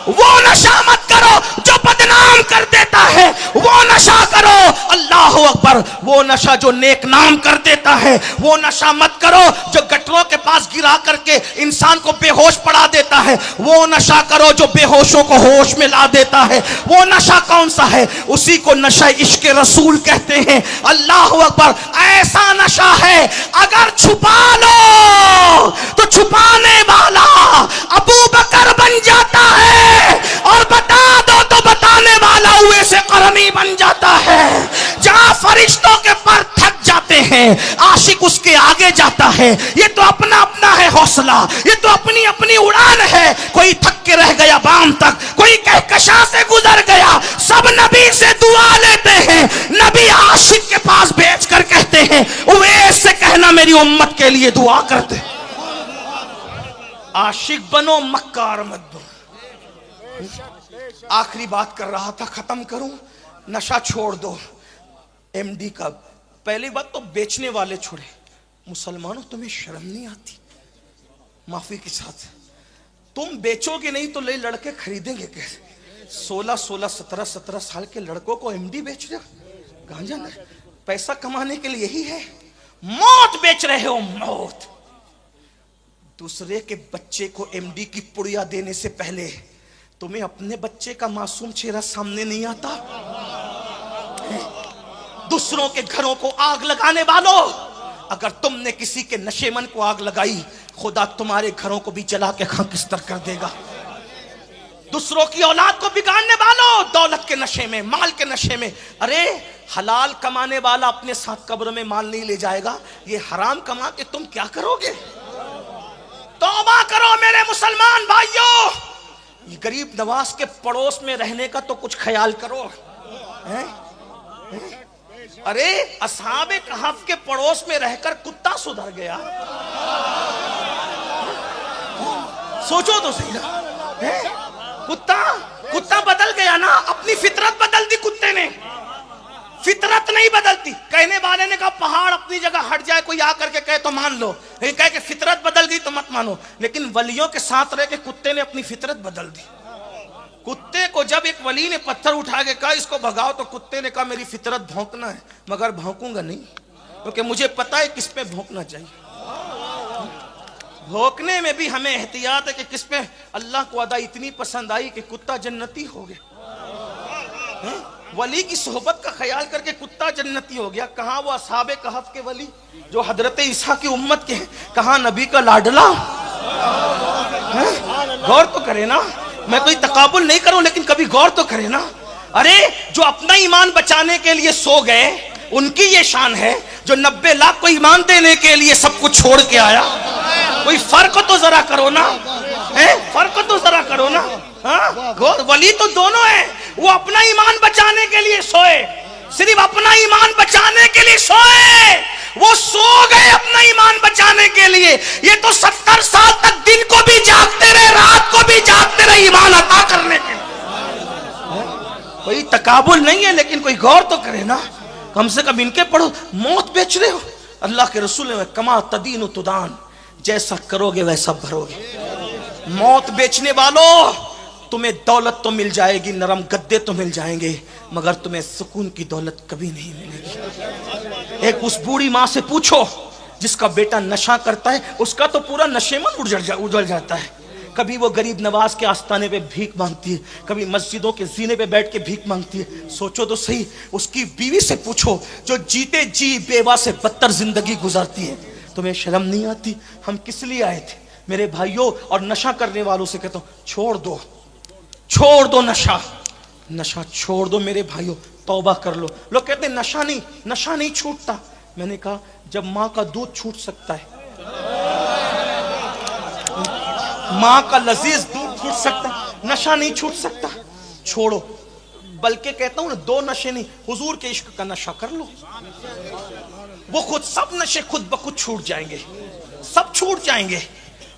वो नशा मत करो जो बदनाम कर देता है, वो नशा करो। अल्लाह अकबर। अकबर, वो नशा जो नेक नाम कर देता है वो नशा मत करो। जो गटरों के पास गिरा करके इंसान को बेहोश पड़ा देता है वो नशा करो जो बेहोशों को होश में ला देता है। वो नशा कौन सा है? उसी को नशा इश्क रसूल कहते हैं। अल्लाह अकबर, ऐसा नशा है अगर छुपा लो तो छुपाने वाला अबू बकर बन जाता है, और बता दो तो बताने वाला हुए से करनी बन जाता है। जहां फरिश्तों के पर थक जाते हैं आशिक उसके आगे जाता है। ये तो अपना अपना है हौसला, ये तो अपनी अपनी उड़ान है। कोई थक के रह गया बाम तक, कोई कहकशा से गुजर गया। सब नबी से दुआ लेते हैं, नबी आशिक के पास भेज कर कहते हैं उवैस से कहना मेरी उम्मत के लिए दुआ करते। आशिक बनो, मक्कार मत बनो। आखिरी बात कर रहा था, खत्म करूं। नशा छोड़ दो। एमडी का पहली बात तो बेचने वाले छोड़े। मुसलमानों, तुम्हें शर्म नहीं आती? माफी के साथ, तुम बेचोगे नहीं तो ले लड़के खरीदेंगे कैसे? 16, 17 साल के लड़कों को एमडी बेच रहे हो, गांजा ना। पैसा कमाने के लिए यही है। मौत बेच रहे हो, मौत। दूसरे के बच्चे को एमडी की पुड़िया देने से पहले तुम्हें अपने बच्चे का मासूम चेहरा सामने नहीं आता? दूसरों के घरों को आग लगाने वालों, अगर तुमने किसी के नशेमन को आग लगाई, खुदा तुम्हारे घरों को भी जला के खाकिस्तर कर देगा। दूसरों की औलाद को बिगाड़ने वालों, दौलत के नशे में, माल के नशे में। अरे हलाल कमाने वाला अपने साथ कब्र में माल नहीं ले जाएगा, ये हराम कमा के तुम क्या करोगे? तौबा करो मेरे मुसलमान भाइयों। ये गरीब नवाज के पड़ोस में रहने का तो कुछ ख्याल करो। है? अरे असहाबे कहफ के पड़ोस में रहकर कुत्ता सुधर गया। सोचो तो सही ना। कुत्ता बदल गया ना, अपनी फितरत बदल दी कुत्ते ने। फितरत नहीं बदलती। कहने वाले ने कहा पहाड़ अपनी जगह हट जाए, कोई आकर के कहे तो मान लो, लेकिन कहे कि फितरत बदल गई तो मत मानो। लेकिन वलियों के साथ रह के कुत्ते ने अपनी फितरत बदल दी। कुत्ते को जब एक वली ने पत्थर उठा के कहा इसको भगाओ, तो कुत्ते ने कहा मेरी फितरत भौंकना है, मगर भौंकूंगा नहीं, क्योंकि मुझे पता है किस पे भौंकना चाहिए। भौंकने में भी हमें एहतियात है कि किस पे। अल्लाह को अदा इतनी पसंद आई कि कुत्ता जन्नती हो गया। वली की सोहबत का ख्याल करके कुत्ता जन्नती हो गया। कहां वो असहाबे कहफ के वली जो हजरत ईसा की उम्मत के हैं, कहां नबी का लाडला। गौर तो करे ना, मैं कोई तकाबुल नहीं करूं, लेकिन कभी गौर तो करे ना। अरे जो अपना ईमान बचाने के लिए सो गए, उनकी ये शान है। जो 90 लाख को ईमान देने के लिए सब कुछ छोड़ के आया, कोई फर्क तो जरा करो ना। फर्क तो जरा करो ना। वली तो दोनों है। वो अपना ईमान बचाने के लिए सोए, सिर्फ अपना ईमान बचाने के लिए सोए। वो सो गए अपना ईमान बचाने के लिए। ये तो 70 साल तक दिन को भी जागते रहे, रात को भी जागते रहे ईमान अता करने के लिए। कोई तकाबुल नहीं है, लेकिन कोई गौर तो करे ना। कम से कम इनके पढ़ो। मौत बेच रहे हो। अल्लाह के रसूल ने कमा तदीन तुदान, जैसा करोगे वैसा भरोगे। मौत बेचने वालों, तुम्हें दौलत तो मिल जाएगी, नरम गद्दे तो मिल जाएंगे, मगर तुम्हें सुकून की दौलत कभी नहीं मिलेगी। एक उस बूढ़ी माँ से पूछो जिसका बेटा नशा करता है, उसका तो पूरा नशेमन उजड़ जाता है। कभी वो गरीब नवाज के आस्थाने पे भीख मांगती है, कभी मस्जिदों के जीने पे बैठ के भीख मांगती है। सोचो तो सही, उसकी बीवी से पूछो जो जीते जी बेवा से बदतर जिंदगी गुजारती है। तुम्हें शर्म नहीं आती? हम किस लिए आए थे मेरे भाइयों? और नशा करने वालों से कहता हूं छोड़ दो, छोड़ दो नशा, नशा छोड़ दो मेरे भाइयों, तौबा कर लो। लोग कहते हैं नशा नहीं छूटता। मैंने कहा जब माँ का दूध छूट सकता है, माँ का लजीज दूध छूट सकता है, नशा नहीं छूट सकता। छोड़ो। बल्कि कहता हूं ना, 2 नशे नहीं, हुजूर के इश्क का नशा कर लो। वो खुद सब नशे खुद ब खुद छूट जाएंगे, सब छूट जाएंगे।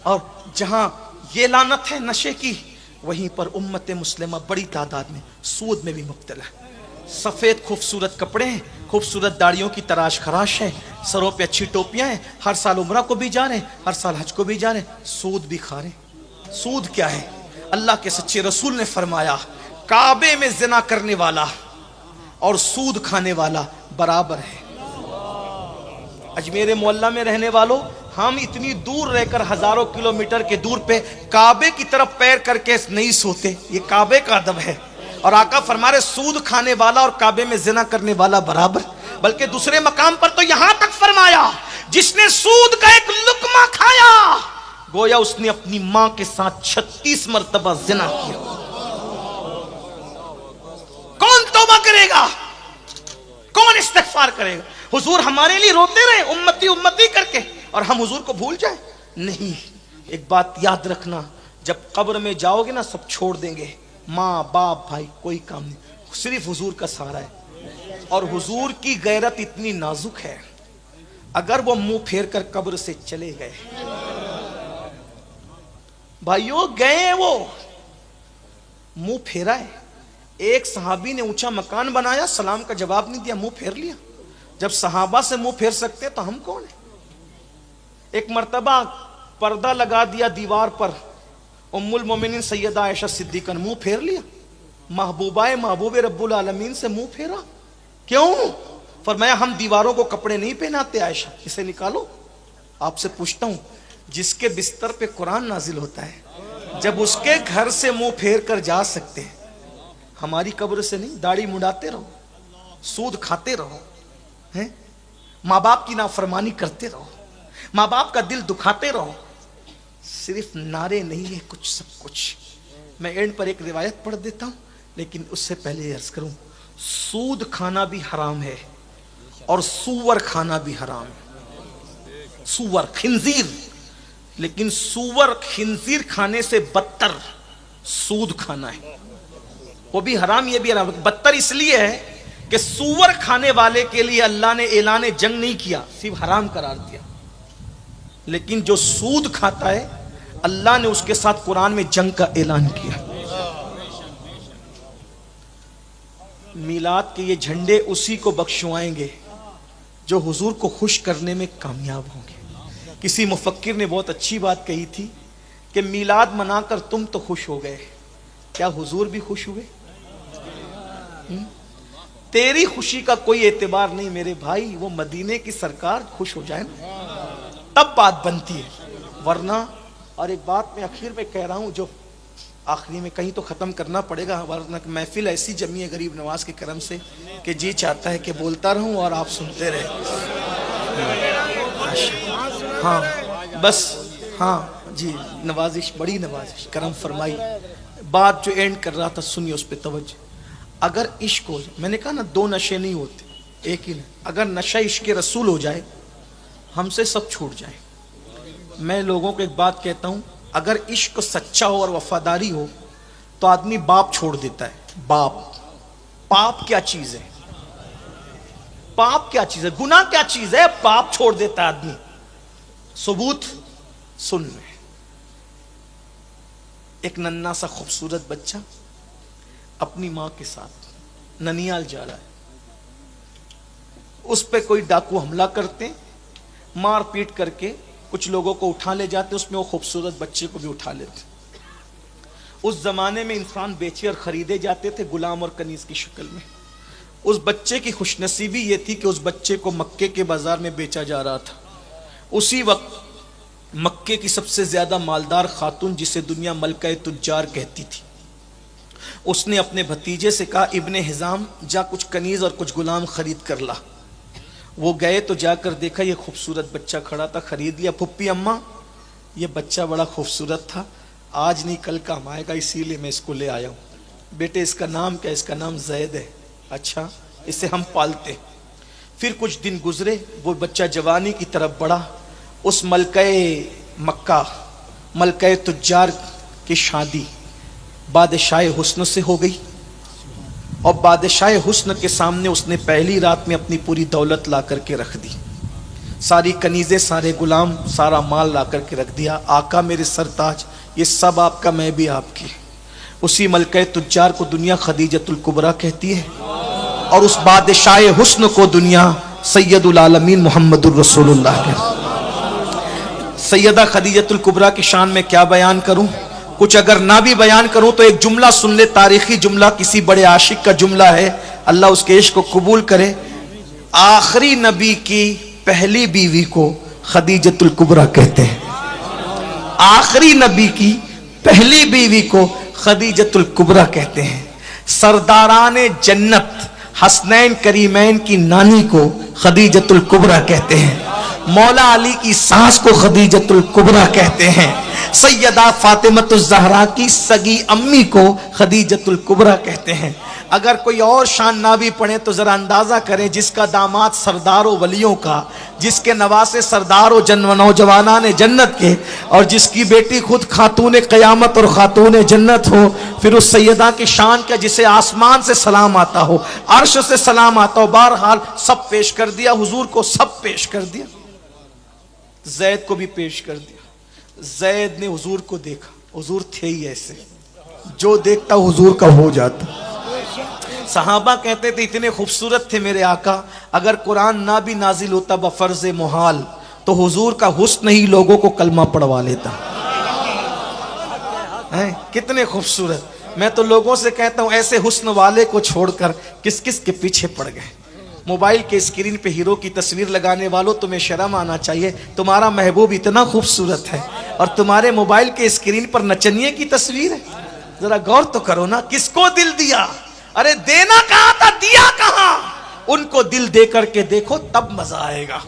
और जहां ये लानत है नशे की, वहीं पर उम्मत मुस्लिमा बड़ी तादाद में सूद में भी मुब्तला है। सफेद खूबसूरत कपड़े हैं, खूबसूरत दाढ़ियों की तराश खराश है, सरों पे अच्छी टोपियां हैं, हर साल उम्रा को भी जा रहे हैं, हर साल हज को भी जा रहे हैं, सूद भी खा रहे हैं। सूद क्या है? अल्लाह के सच्चे रसूल ने फरमाया काबे में जिना करने वाला और सूद खाने वाला बराबर है। अजमेर मोहल्ला में रहने वालों, हम इतनी दूर रहकर हजारों किलोमीटर के दूर पे काबे की तरफ पैर करके नहीं सोते, ये काबे का अदब है। और आका फरमा रहे सूद खाने वाला और काबे में जिना करने वाला बराबर। बल्कि दूसरे मकाम पर तो यहां तक फरमाया, जिसने सूद का एक लुकमा खाया गोया उसने अपनी मां के साथ 36 मरतबा जिना किया। कौन तौबा करेगा, कौन इस्तिग़फ़ार करेगा? हुजूर हमारे लिए रोते रहे उम्मती उम्मती करके, और हम हुजूर को भूल जाए? नहीं। एक बात याद रखना, जब कब्र में जाओगे ना सब छोड़ देंगे, माँ बाप भाई कोई काम नहीं, सिर्फ हुजूर का सहारा है। और हुजूर की गैरत इतनी नाजुक है, अगर वो मुंह फेर कर कब्र से चले गए, भाइयों गए वो, मुंह फेरा है। एक सहाबी ने ऊंचा मकान बनाया, सलाम का जवाब नहीं दिया, मुंह फेर लिया। जब सहाबा से मुंह फेर सकते तो हम कौन है? एक मर्तबा पर्दा लगा दिया दीवार पर, उम्मुल मोमिनीन सैयदा आयशा सिद्दीक़ा ने मुंह फेर लिया। महबूबाए महबूब रब्बुल आलमीन से मुंह फेरा, क्यों? फरमाया हम दीवारों को कपड़े नहीं पहनाते आयशा, इसे निकालो। आपसे पूछता हूं, जिसके बिस्तर पे कुरान नाजिल होता है, जब उसके घर से मुंह फेर कर जा सकते हैं, हमारी कब्र से नहीं? दाढ़ी मुड़ाते रहो, सूद खाते रहो, हैं? माँ बाप की नाफरमानी करते रहो, माँ बाप का दिल दुखाते रहो। सिर्फ नारे नहीं है, कुछ सब कुछ। मैं एंड पर एक रिवायत पढ़ देता हूं, लेकिन उससे पहले अर्ज करूं, सूद खाना भी हराम है और सूअर खाना भी हराम है। सूअर खिंजीर, लेकिन सूअर खिंजीर खाने से बदतर सूद खाना है, वो भी हराम ये भी हराम। बदतर इसलिए है कि सूअर खाने वाले के लिए अल्लाह ने ऐलान जंग नहीं किया, सिर्फ हराम करार दिया। लेकिन जो सूद खाता है, अल्लाह ने उसके साथ कुरान में जंग का ऐलान किया। मीलाद के ये झंडे उसी को बख्शवाएंगे जो हुजूर को खुश करने में कामयाब होंगे। किसी मुफक्किर ने बहुत अच्छी बात कही थी कि मीलाद मनाकर तुम तो खुश हो गए, क्या हुजूर भी खुश हुए? तेरी खुशी का कोई एतबार नहीं मेरे भाई, वो मदीने की सरकार खुश हो जाए ना, तब बात बनती है, वरना। और एक बात मैं आखिर में कह रहा हूं, जो आखिरी में कहीं तो खत्म करना पड़ेगा, वरना महफिल ऐसी जमी है गरीब नवाज के करम से कि जी चाहता है कि बोलता रहूं और आप सुनते रहे। हाँ बस, हाँ जी, नवाजिश, बड़ी नवाजिश, करम फरमाई। बात जो एंड कर रहा था सुनिए, उस पर तवज्जो। अगर इश्क हो जाए, मैंने कहा ना दो नशे नहीं होते, एक ही नहीं। अगर नशा इश्क रसूल हो जाए, हमसे सब छूट जाए। मैं लोगों को एक बात कहता हूं, अगर इश्क सच्चा हो और वफादारी हो तो आदमी बाप छोड़ देता है। बाप, पाप क्या चीज है? पाप क्या चीज है? गुनाह क्या चीज है? पाप छोड़ देता है आदमी। सबूत सुन में, एक नन्ना सा खूबसूरत बच्चा अपनी मां के साथ ननियाल जा रहा है, उस पे कोई डाकू हमला करते, मार पीट करके कुछ लोगों को उठा ले जाते, उसमें वो खूबसूरत बच्चे को भी उठा लेते। उस जमाने में इंसान बेचे और खरीदे जाते थे गुलाम और कनीज की शक्ल में। उस बच्चे की खुशनसीबी ये थी कि उस बच्चे को मक्के के बाजार में बेचा जा रहा था। उसी वक्त मक्के की सबसे ज्यादा मालदार खातून, जिसे दुनिया मलका तुज्जार कहती थी, उसने अपने भतीजे से कहा, इब्ने हिजाम जा कुछ कनीज और कुछ गुलाम खरीद कर ला। वो गए तो जाकर देखा ये खूबसूरत बच्चा खड़ा था, खरीद लिया। पुप्पी अम्मा, ये बच्चा बड़ा खूबसूरत था, आज नहीं कल काम आएगा, इसीलिए मैं इसको ले आया हूँ। बेटे इसका नाम क्या? इसका नाम जैद है। अच्छा, इसे हम पालते। फिर कुछ दिन गुजरे, वो बच्चा जवानी की तरफ बढ़ा। उस मलके मक्का, मलके तुज्जार की शादी बादशाह हुस्न से हो गई, और बादशाह हुस्न के सामने उसने पहली रात में अपनी पूरी दौलत ला करके रख दी। सारी कनीज़ें, सारे गुलाम, सारा माल ला करके रख दिया। आका मेरे सरताज, ये सब आपका, मैं भी आपकी। उसी मलके तुज्जार को दुनिया खदीजतुल कुबरा कहती है, और उस बादशाह हुस्न को दुनिया सैयदुल आलमीन मुहम्मदुर रसूलुल्लाह कहती। सैयदा खदीजतुल कुबरा की शान में क्या बयान करूं, कुछ अगर ना भी बयान करूं तो एक जुमला सुन ले, तारीखी जुमला, किसी बड़े आशिक का जुमला है, अल्लाह उसके इश्क को कबूल करे। आखिरी नबी की पहली बीवी को खदीजतुल कुबरा कहते हैं। आखिरी नबी की पहली बीवी को खदीजतुल कुबरा कहते हैं। सरदाराने जन्नत हसनैन करीमैन की नानी को खदीजतुल कुबरा कहते हैं। मौला अली की सास को खदीजतुल कुबरा कहते हैं। सैयदा फातिमतुज ज़हरा की सगी अम्मी को खदीजतुल कुबरा कहते हैं। अगर कोई और शान ना भी पढ़े तो जरा अंदाजा करें, जिसका दामाद सरदारों वलियों का, जिसके नवासे सरदारों नौजवानाने जन्नत के, और जिसकी बेटी खुद खातून क़यामत और खातून जन्नत हो, फिर उस सैयदा की शान क्या, जिसे आसमान से सलाम आता हो, अर्श से सलाम आता हो। बहरहाल सब पेश कर दिया हुजूर को, सब पेश कर दिया। जैद को भी पेश कर दिया। जैद ने हुजूर को देखा, हुजूर थे ही ऐसे, जो देखता हुजूर का हो जाता। सहाबा कहते थे इतने खूबसूरत थे मेरे आका, अगर कुरान ना भी नाजिल होता बफर्ज मुहाल तो हुजूर का हुस्न ही लोगों को कलमा पढ़वा लेता है। कितने खूबसूरत। मैं तो लोगों से कहता हूं ऐसे हुस्न वाले को छोड़कर किस किस के पीछे पड़ गए। मोबाइल के स्क्रीन पे हीरो की तस्वीर लगाने वालों, तुम्हें शर्म आना चाहिए। तुम्हारा महबूब इतना खूबसूरत है और तुम्हारे मोबाइल के स्क्रीन पर नचनिए की तस्वीर है। जरा गौर तो करो ना, किसको दिल दिया? अरे देना कहां था, दिया कहां? उनको दिल दे करके देखो तब मजा आएगा।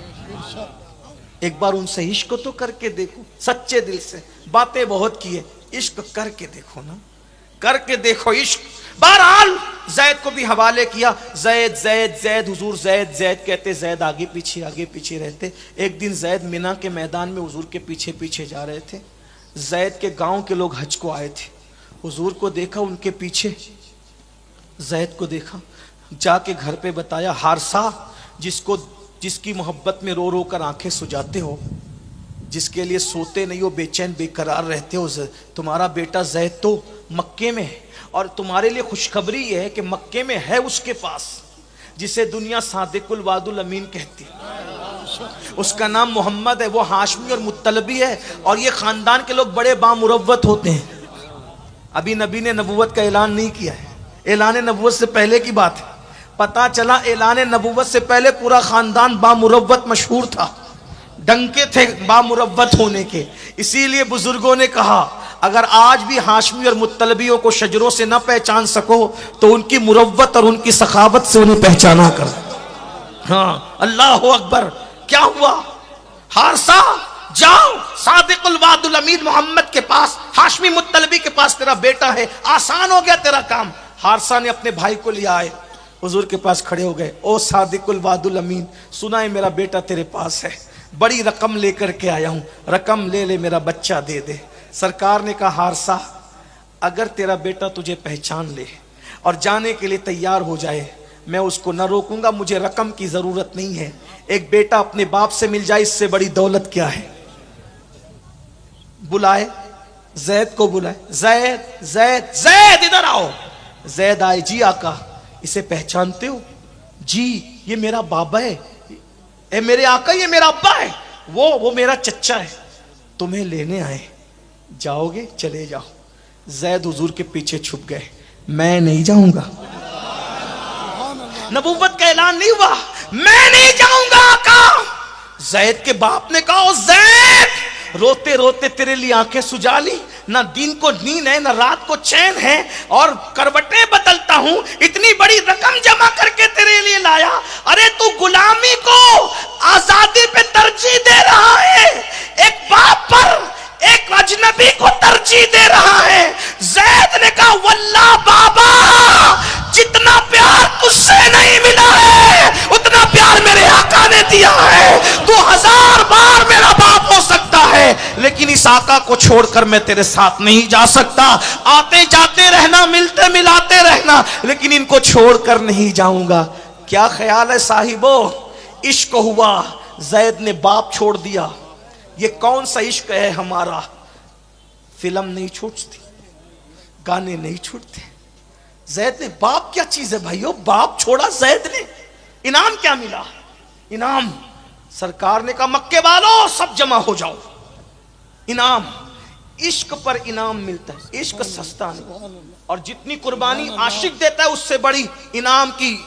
एक बार उनसे इश्क तो करके देखो सच्चे दिल से। बातें बहुत किए, इश्क करके देखो ना, करके देखो इश्क। बहरहाल जैद को भी हवाले किया। जैद जैद जैद हुजूर जैद जैद कहते, जैद आगे पीछे रहते। एक दिन जैद मिना के मैदान में हुजूर के पीछे पीछे जा रहे थे। जैद के गांव के लोग हज को आए थे। हुजूर को देखा उनके पीछे, जैद को देखा, जाके घर पे बताया, हारसा जिसकी मोहब्बत में रो रो कर आंखें सुजाते हो, जिसके लिए सोते नहीं हो, बेचैन बेकरार रहते हो, तुम्हारा बेटा जैद तो मक्के में है। और तुम्हारे लिए खुशखबरी यह है कि मक्के में है उसके पास, जिसे दुनिया सादिकुल वादुल अमीन कहती है। उसका नाम मोहम्मद है, वो हाशमी और मुत्तलबी है। और ये खानदान के लोग बड़े बामुरव्वत होते हैं। अभी नबी ने नबूवत का ऐलान नहीं किया है, ऐलान नबूवत से पहले की बात है। पता चला ऐलान नबूवत से पहले पूरा खानदान बामुरव्वत मशहूर था, डंके थे बामुरव्वत होने के। इसीलिए बुजुर्गों ने कहा, अगर आज भी हाशमी और मुत्तलबियों को शजरों से न पहचान सको तो उनकी मुरव्वत और उनकी सखावत से उन्हें पहचाना कर। हाँ, अल्लाह अकबर। क्या हुआ? हारसा जाओ सादिकुल वादुल अमीन मोहम्मद के पास, हाशमी मुत्तलबी के पास तेरा बेटा है, आसान हो गया तेरा काम। हारसा ने अपने भाई को लिया आए, हुजूर के पास खड़े हो गए। ओ सादिकुल वादुल अमीन, सुना है मेरा बेटा तेरे पास है, बड़ी रकम लेकर के आया हूं, रकम ले ले, मेरा बच्चा दे दे। सरकार ने कहा, हारसा अगर तेरा बेटा तुझे पहचान ले और जाने के लिए तैयार हो जाए, मैं उसको न रोकूंगा, मुझे रकम की जरूरत नहीं है। एक बेटा अपने बाप से मिल जाए, इससे बड़ी दौलत क्या है। बुलाए, जैद को बुलाए। जैद जैद जैद इधर आओ। जैद आए। जी आका, इसे पहचानते हो? जी, ये मेरा बाबा है। ए मेरे आका, ये मेरा अब्बा है। वो मेरा चच्चा है। तुम्हें लेने आए, जाओगे? चले जाओ। जैद हुजूर के पीछे छुप गए। मैं नहीं जाऊंगा, नबूवत का ऐलान नहीं हुआ, मैं नहीं जाऊंगा आका। जैद के बाप ने कहा, जैद रोते रोते तेरे लिए आंखें सुजा ली, ना दिन को नींद है ना रात को चैन है, और करवटें बदलता हूं, इतनी बड़ी रकम जमा करके तेरे लिए लाया। अरे तू गुलामी को आजादी पे तरजीह दे रहा है, एक बाप पर एक अजनबी को तरजीह दे रहा है। जैद ने कहा, वल्लाह बाबा, जितना प्यार तुझसे नहीं मिला है उतना प्यार मेरे आका ने दिया है। तू 1000 बार मेरा बाप हो सकता है, लेकिन इस आका को छोड़कर मैं तेरे साथ नहीं जा सकता। आते जाते रहना, मिलते मिलाते रहना, लेकिन इनको छोड़कर नहीं जाऊंगा। क्या ख्याल है साहिबो? इश्क हुआ, जैद ने बाप छोड़ दिया। ये कौन सा इश्क है हमारा? फिल्म नहीं छूटती, गाने नहीं छूटते। जैद ने बाप क्या चीज है भाइयों, बाप छोड़ा जैद ने। इनाम क्या मिला? इनाम सरकार ने कहा, मक्के वालों सब जमा हो जाओ, इनाम। इश्क पर इनाम मिलता है, इश्क सस्ता नहीं। और जितनी कुर्बानी आशिक देता है उससे बड़ी इनाम की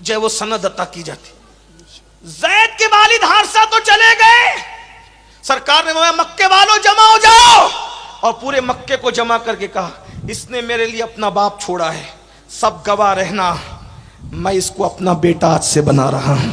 जो वो सनद अता की जाती। जैद के वालिद हारसा तो चले गए, सरकार ने बोला मक्के वालों जमा हो जाओ, और पूरे मक्के को जमा करके कहा इसने मेरे लिए अपना बाप छोड़ा है, सब गवाह रहना, मैं इसको अपना बेटा आज से बना रहा हूं।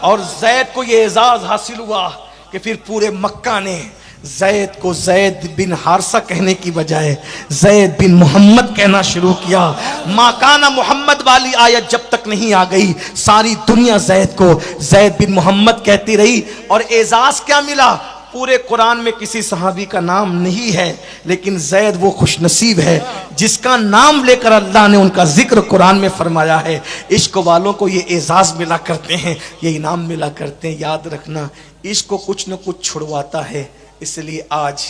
और जैद को यह एजाज हासिल हुआ कि फिर पूरे मक्का ने जैद को जैद बिन हारसा कहने की बजाय जैद बिन मोहम्मद कहना शुरू किया। माकाना मोहम्मद वाली आयत जब तक नहीं आ गई, सारी दुनिया जैद को जैद बिन मोहम्मद कहती रही। और एजाज क्या मिला? पूरे कुरान में किसी सहाबी का नाम नहीं है, लेकिन जैद वो खुशनसीब है जिसका नाम लेकर अल्लाह ने उनका जिक्र कुरान में फरमाया है। इश्क वालों को ये एजाज मिला करते हैं, ये इनाम मिला करते हैं। याद रखना, इश्क को कुछ न कुछ छुड़वाता है। इसलिए आज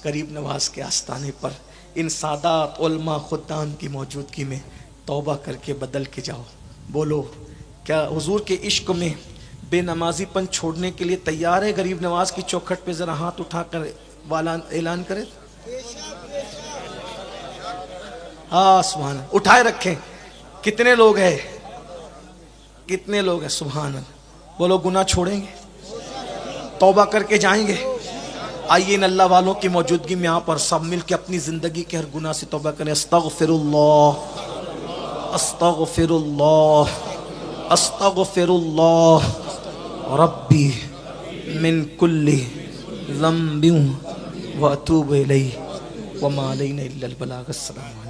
गरीब नवाज के आस्थाने पर इन सादात उलमा खुद्दाम की मौजूदगी में तौबा करके बदल के जाओ। बोलो, क्या हुजूर के इश्क में बेनमाजीपन छोड़ने के लिए तैयार है? गरीब नवाज की चौखट पे जरा हाथ उठाकर वाला ऐलान करें। हाँ, सुभान, उठाए रखें। कितने लोग हैं? कितने लोग हैं? सुभान अल्लाह। बोलो, गुनाह छोड़ेंगे, तौबा करके जाएंगे। आइए इन अल्लाह वालों की मौजूदगी में आप और सब मिल के अपनी जिंदगी के हर गुनाह से तौबा करें। अस्तगफिरुल्लाह, अस्तगफिरुल्लाह, अस्तगफिरुल्लाह रब्बी मिन कुल्ली ज़म्बिन व अतूबु इलैहि व मा अलैना इल्लल बलाग। अस्सलाम।